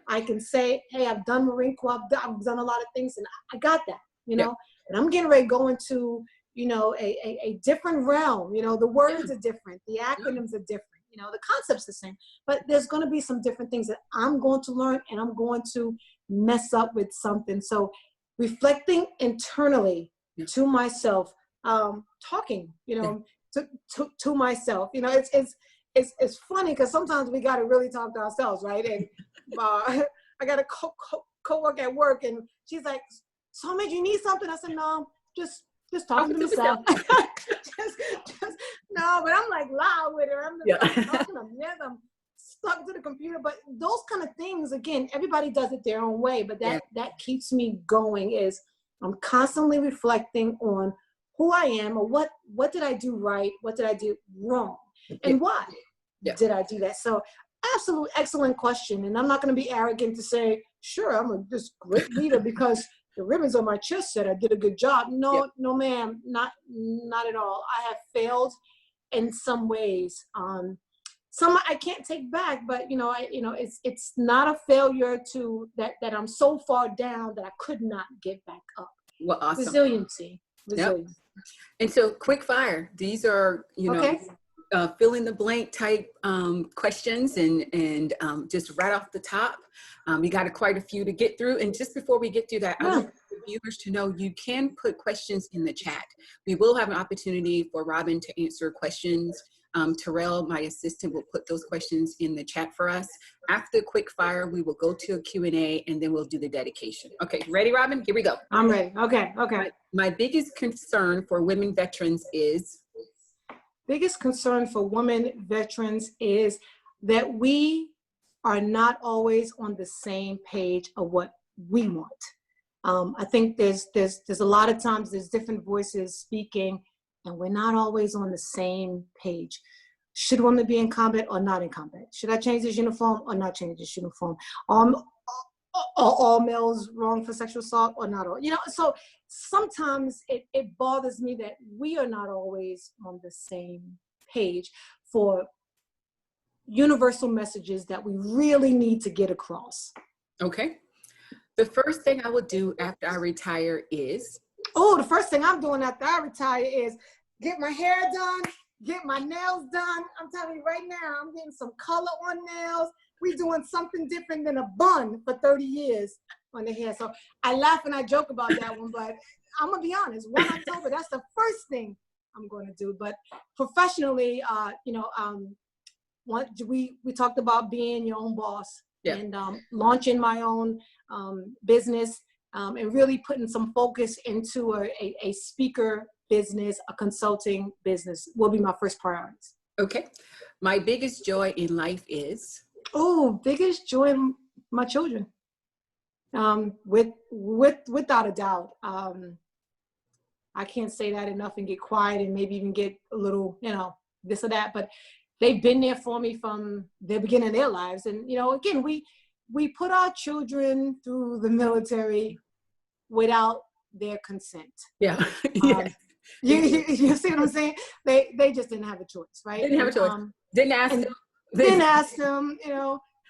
I can say, hey, I've done Marine Corps. I've done a lot of things, and I got that. You know, and I'm getting ready to go into, you know, a different realm. You know, the words are different. The acronyms are different. You know, the concept's the same, but there's going to be some different things that I'm going to learn, and I'm going to mess up with something. So reflecting internally to myself, talking, you know, to myself, you know, it's funny because sometimes we got to really talk to ourselves, right? And I got a co-work at work, and she's like, "SgtMaj, you need something?" I said, "No, just talking to myself." No, but I'm like loud with her. I'm just like talking to myself. I'm stuck to the computer. But those kind of things, again, everybody does it their own way. But that keeps me going. Is I'm constantly reflecting on who I am, or what did I do right, what did I do wrong, and why did I do that? So, absolute excellent question. And I'm not going to be arrogant to say, sure, I'm a just great leader because the ribbons on my chest said I did a good job. No, no, ma'am, not at all. I have failed in some ways. Some I can't take back, but you know, it's not a failure to that I'm so far down that I could not get back up. Well, awesome. Resiliency. And so, quick fire. These are, you know, fill in the blank type questions, and just right off the top, we got quite a few to get through. And just before we get through that, I want the viewers to know you can put questions in the chat. We will have an opportunity for Robin to answer questions. Terrell, my assistant, will put those questions in the chat for us. After quick fire, we will go to a Q&A, and then we'll do the dedication. Okay, ready, Robin? Here we go. I'm ready. Okay. My biggest concern for women veterans is? biggest concern for women veterans is that we are not always on the same page of what we want. I think there's a lot of times there's different voices speaking, and we're not always on the same page. Should women be in combat or not in combat? Should I change this uniform or not change this uniform? Are all males wrong for sexual assault or not all? You know, so sometimes it bothers me that we are not always on the same page for universal messages that we really need to get across. Okay. The first thing I would do after I retire is? Oh, the first thing I'm doing after I retire is get my hair done, get my nails done. I'm telling you right now, I'm getting some color on nails. We're doing something different than a bun for 30 years on the hair. So I laugh and I joke about that one, but I'm gonna be honest, 1 October, that's the first thing I'm gonna do. But professionally, we talked about being your own boss. Yeah. And launching my own business and really putting some focus into a speaker business, a consulting business will be my first priorities. Okay. My biggest joy in life is? Oh, biggest joy in my children. Without a doubt. I can't say that enough and get quiet and maybe even get a little, this or that, but they've been there for me from the beginning of their lives. And, again, we put our children through the without their consent. Yeah. You see what I'm saying? They just didn't have a choice, right? Didn't have a choice. Didn't ask them. Didn't ask them,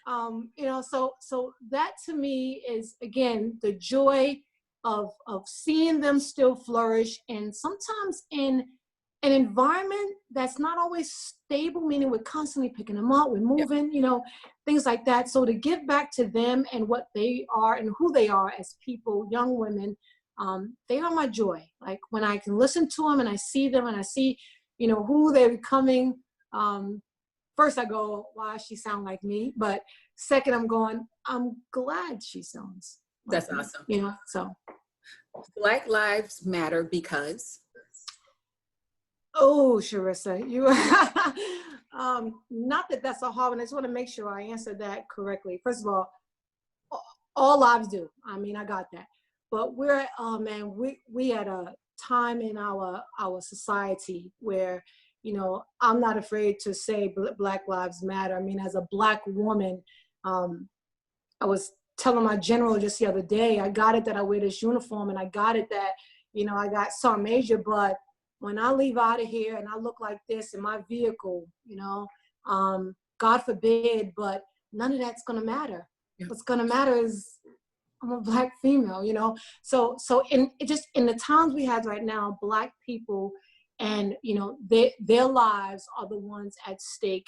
so that to me is, again, the joy of seeing them still flourish, and sometimes in an environment that's not always stable, meaning we're constantly picking them up, we're moving, things like that. So to give back to them and what they are and who they are as people, young women, they are my joy. Like when I can listen to them and I see them and I see, who they're becoming. First I go, wow, she sound like me. But second, I'm glad she sounds like That's me, awesome. so. Black Lives Matter because? Oh, Sharissa, you, not that that's a hard one. I just want to make sure I answer that correctly. First of all lives do. I mean, I got that. But we're, we at a time in our society where, I'm not afraid to say Black Lives Matter. I mean, as a Black woman, I was telling my general just the other day, I got it that I wear this uniform, and I got it that, I got SgtMaj major, but when I leave out of here and I look like this in my vehicle, God forbid, but none of that's gonna matter. Yeah. What's gonna matter is I'm a Black female, So in the times we have right now, Black people and, their lives are the ones at stake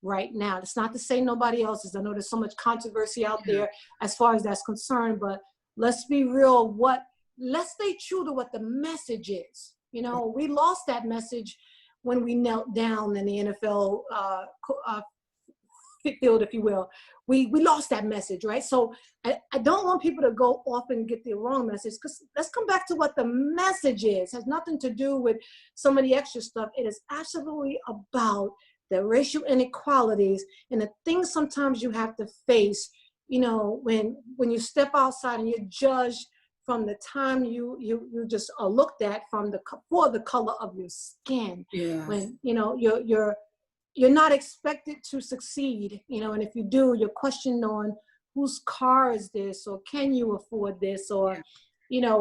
right now. It's not to say nobody else's. I know there's so much controversy out there as far as that's concerned, but let's be real. Let's stay true to what the message is. We lost that message when we knelt down in the NFL field, if you will. We lost that message, right? So I don't want people to go off and get the wrong message, because let's come back to what the message is. It has nothing to do with some of the extra stuff. It is absolutely about the racial inequalities and the things sometimes you have to face, when you step outside and you're judged from the time you just are looked at for the color of your skin. Yeah. When you're not expected to succeed, and if you do, you're questioned on whose car is this, or can you afford this, or I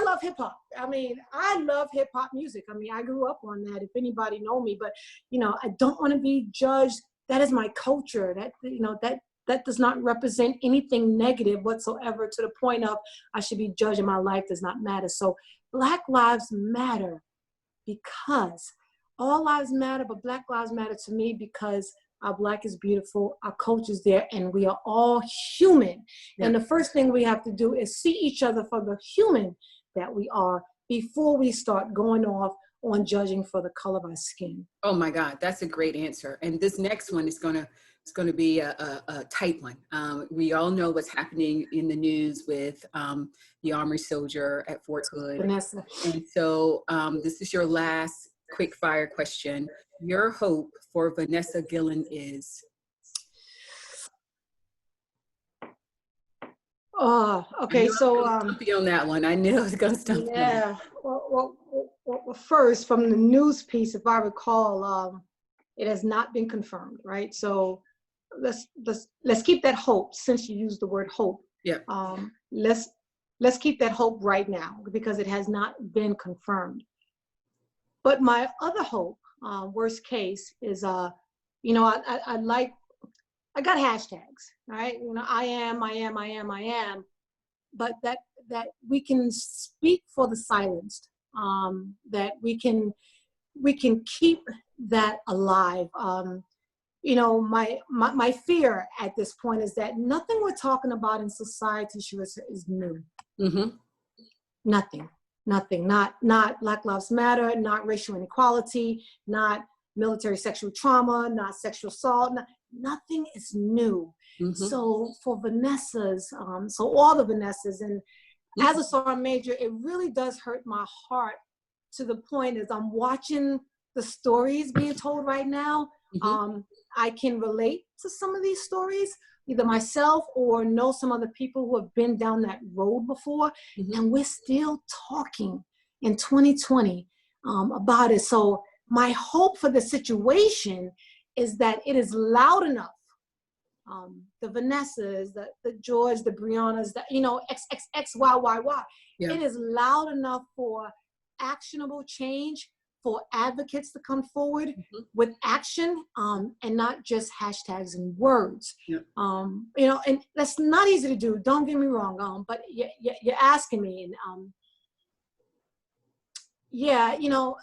love hip hop. I mean, I love hip hop music. I mean, I grew up on that, if anybody know me, but I don't want to be judged. That is my culture. That does not represent anything negative whatsoever, to the point of I should be judged and my life does not matter. So Black Lives Matter because all lives matter, but Black Lives Matter to me because our Black is beautiful, our culture is there, and we are all human. Yeah. And the first thing we have to do is see each other for the human that we are before we start going off on judging for the color of our skin. Oh my God, that's a great answer. And this next one is going to going to be a tight one. We all know what's happening in the news with the Army soldier at Fort Hood. Vanessa. And so this is your last quick fire question. Your hope for Vanessa Guillen is? Okay, so stump you on that one. I knew I was going to stump you. Yeah. Well, first, from the news piece, if I recall, it has not been confirmed, right? So let's keep that hope, since you used the word hope. Yeah. Let's keep that hope right now, because it has not been confirmed. But my other hope, worst case, is you know, I got hashtags, right? You know, I am, but that we can speak for the silenced, that we can keep that alive. You know, my fear at this point is that nothing we're talking about in society is new. Mm-hmm. Nothing, not Black Lives Matter, not racial inequality, not military sexual trauma, not sexual assault, nothing is new. Mm-hmm. So for Vanessa's, so all the Vanessas, and as a sergeant major, it really does hurt my heart, to the point as I'm watching the stories being told right now. Mm-hmm. I can relate to some of these stories, either myself or know some other people who have been down that road before. Mm-hmm. And we're still talking in 2020 about it. So my hope for the situation is that it is loud enough. The Vanessas, the George, the Briannas, the, you know, XXXYYY. Yeah. It is loud enough for actionable change, for advocates to come forward mm-hmm. with action, and not just hashtags and words. Yeah. You know, and that's not easy to do. Don't get me wrong. But you're asking me, and yeah, you know,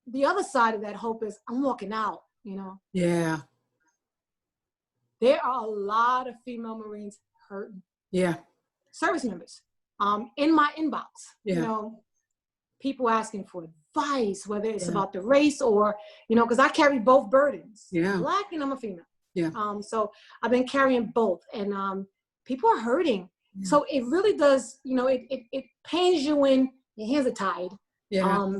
the other side of that hope is I'm walking out. You know. Yeah. There are a lot of female Marines hurting. Yeah. Service members. In my inbox. Yeah. You know, people asking for advice, whether it's about the race or, you know, because I carry both burdens. Yeah. Black and I'm a female. Yeah. So I've been carrying both, and people are hurting. Yeah. So it really does, you know, it pains you when your hands are tied. Yeah.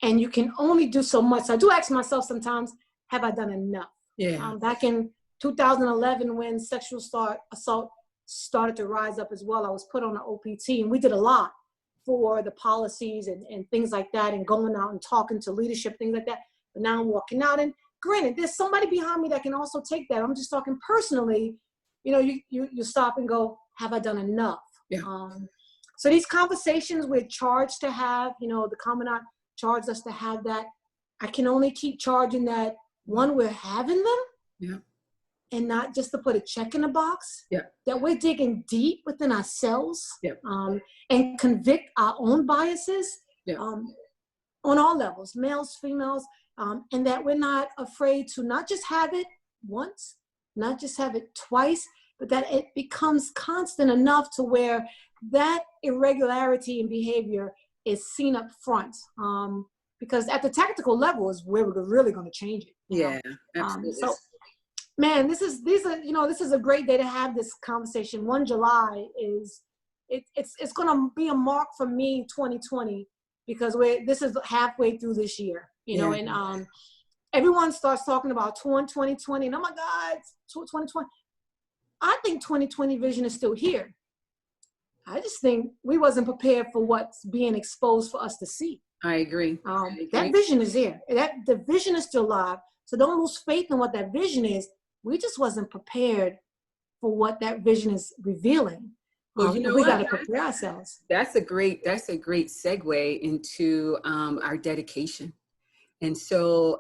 And you can only do so much. So I do ask myself sometimes, have I done enough? Yeah. Back in 2011, when sexual assault started to rise up as well, I was put on an OPT, and we did a lot for the policies and things like that, and going out and talking to leadership, things like that. But now I'm walking out, and granted, there's somebody behind me that can also take that. I'm just talking personally. You know, you stop and go, have I done enough? Yeah. So these conversations we're charged to have, you know, the Commandant charged us to have that. I can only keep charging that, one, we're having them. Yeah. And not just to put a check in the box, yeah. That we're digging deep within ourselves, yeah. And convict our own biases, yeah. On all levels, males, females, and that we're not afraid to not just have it once, not just have it twice, but that it becomes constant enough to where that irregularity in behavior is seen up front. Because at the tactical level is where we're really going to change it. Yeah, absolutely. So, man, this is a great day to have this conversation. 1 July is it's going to be a mark for me, 2020, because this is halfway through this year, you know, and everyone starts talking about 2020, and oh my God, 2020. I think 2020 vision is still here. I just think we wasn't prepared for what's being exposed for us to see. I agree. That vision is there. The vision is still alive. So don't lose faith in what that vision is. We just wasn't prepared for what that vision is revealing. Well, you know, we got to prepare ourselves. That's a great segue into our dedication. And so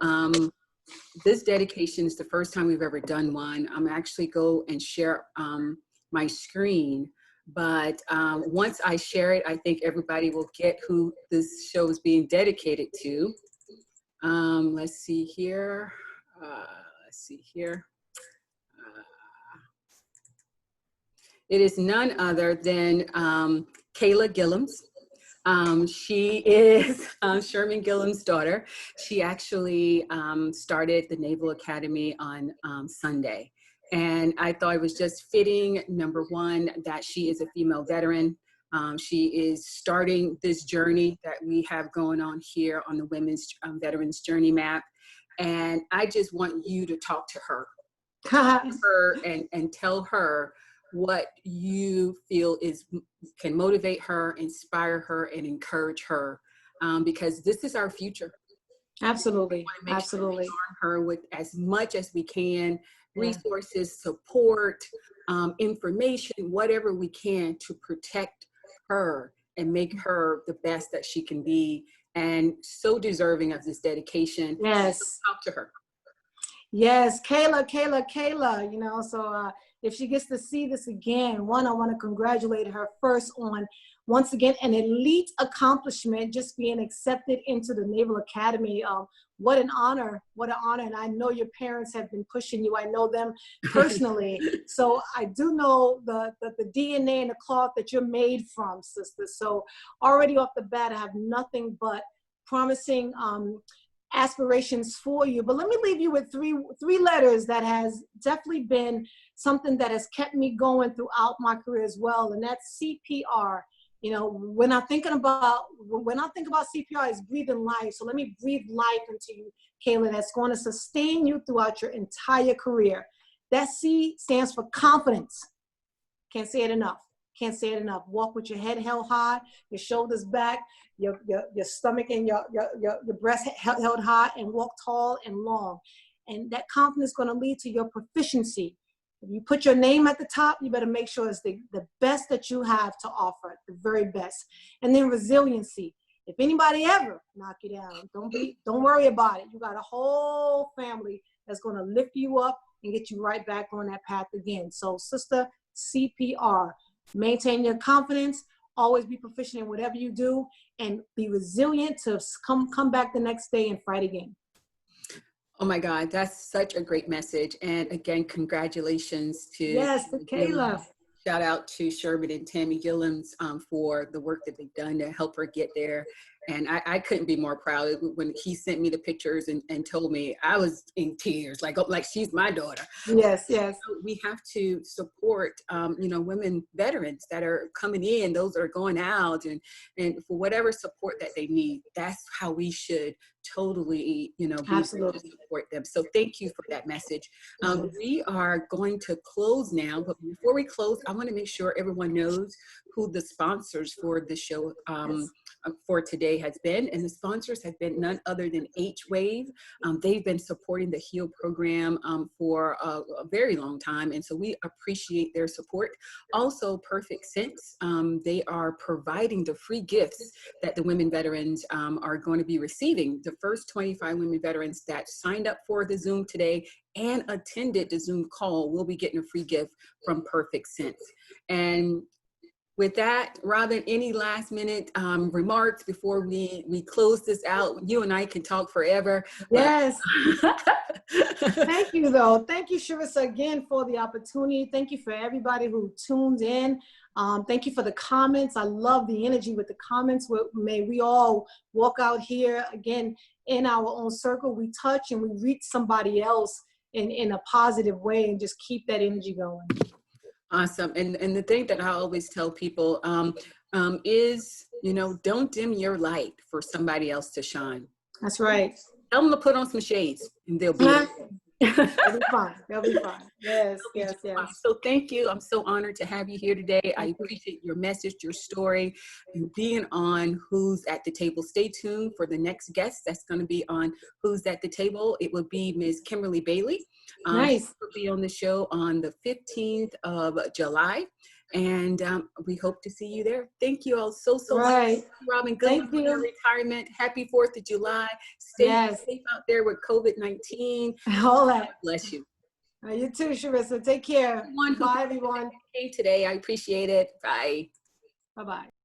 this dedication is the first time we've ever done one. I'm actually go and share my screen. But once I share it, I think everybody will get who this show is being dedicated to. Let's see here. It is none other than Kayla Gillums. She is Sherman Gillen's daughter. She actually started the Naval Academy on Sunday. And I thought it was just fitting, number one, that she is a female veteran. She is starting this journey that we have going on here on the Women's Veterans Journey Map. And I just want you to talk to her, and tell her what you feel can motivate her, inspire her, and encourage her, because this is our future. Absolutely. We want to make Absolutely. sure we arm her with as much as we can, Yeah. resources, support, information, whatever we can to protect her and make her the best that she can be, and so deserving of this dedication. Yes. So talk to her. Yes, Kayla, you know, so if she gets to see this again, one, I want to congratulate her first on, once again, an elite accomplishment, just being accepted into the Naval Academy. What an honor, and I know your parents have been pushing you. I know them personally. So I do know the DNA and the cloth that you're made from, sister. So already off the bat, I have nothing but promising aspirations for you. But let me leave you with three letters that has definitely been something that has kept me going throughout my career as well, and that's CPR. You know, when I think about CPR, it's breathing life. So let me breathe life into you, Kayla, that's going to sustain you throughout your entire career. That C stands for confidence. Can't say it enough. Can't say it enough. Walk with your head held high, your shoulders back, your stomach and your breast held high, and walk tall and long. And that confidence is going to lead to your proficiency. If you put your name at the top, you better make sure it's the best that you have to offer, the very best. And then resiliency. If anybody ever knock you down, don't worry about it. You got a whole family that's going to lift you up and get you right back on that path again. So, sister, CPR. Maintain your confidence, always be proficient in whatever you do, and be resilient to come back the next day and fight again. Oh my God, that's such a great message. And again, congratulations to Kayla. Shout out to Sherman and Tammy Gillums for the work that they've done to help her get there. And I couldn't be more proud. When he sent me the pictures and told me, I was in tears, like she's my daughter. Yes. So we have to support, women veterans that are coming in, those that are going out, and for whatever support that they need. That's how we should totally, absolutely support them. So thank you for that message. We are going to close now, but before we close, I want to make sure everyone knows who the sponsors for the show for today has been. And the sponsors have been none other than H-Wave. They've been supporting the HEAL program for a very long time. And so we appreciate their support. Also, Perfect Sense. They are providing the free gifts that the women veterans are going to be receiving. The first 25 women veterans that signed up for the Zoom today and attended the Zoom call will be getting a free gift from Perfect Sense. And with that, Robin, any last minute remarks before we close this out? You and I can talk forever. Yes. Thank you, though. Thank you, Sharissa, again for the opportunity. Thank you for everybody who tuned in. Thank you for the comments. I love the energy with the comments. May we all walk out here again in our own circle. We touch and we reach somebody else in a positive way, and just keep that energy going. Awesome. And the thing that I always tell people is, don't dim your light for somebody else to shine. That's right. Tell them to put on some shades and they'll be They'll be fine. They'll be fine. Yes. So thank you. I'm so honored to have you here today. I appreciate your message, your story, and being on Who's at the Table. Stay tuned for the next guest that's going to be on Who's at the Table. It will be Ms. Kimberly Bailey. Nice. She will be on the show on the 15th of July. And we hope to see you there. Thank you all so much. Robin, good luck with your retirement. Happy 4th of July. Stay safe out there with COVID-19. All that. God bless you. You too, Sharissa. Take care. Bye, everyone. Today, I appreciate it. Bye. Bye-bye.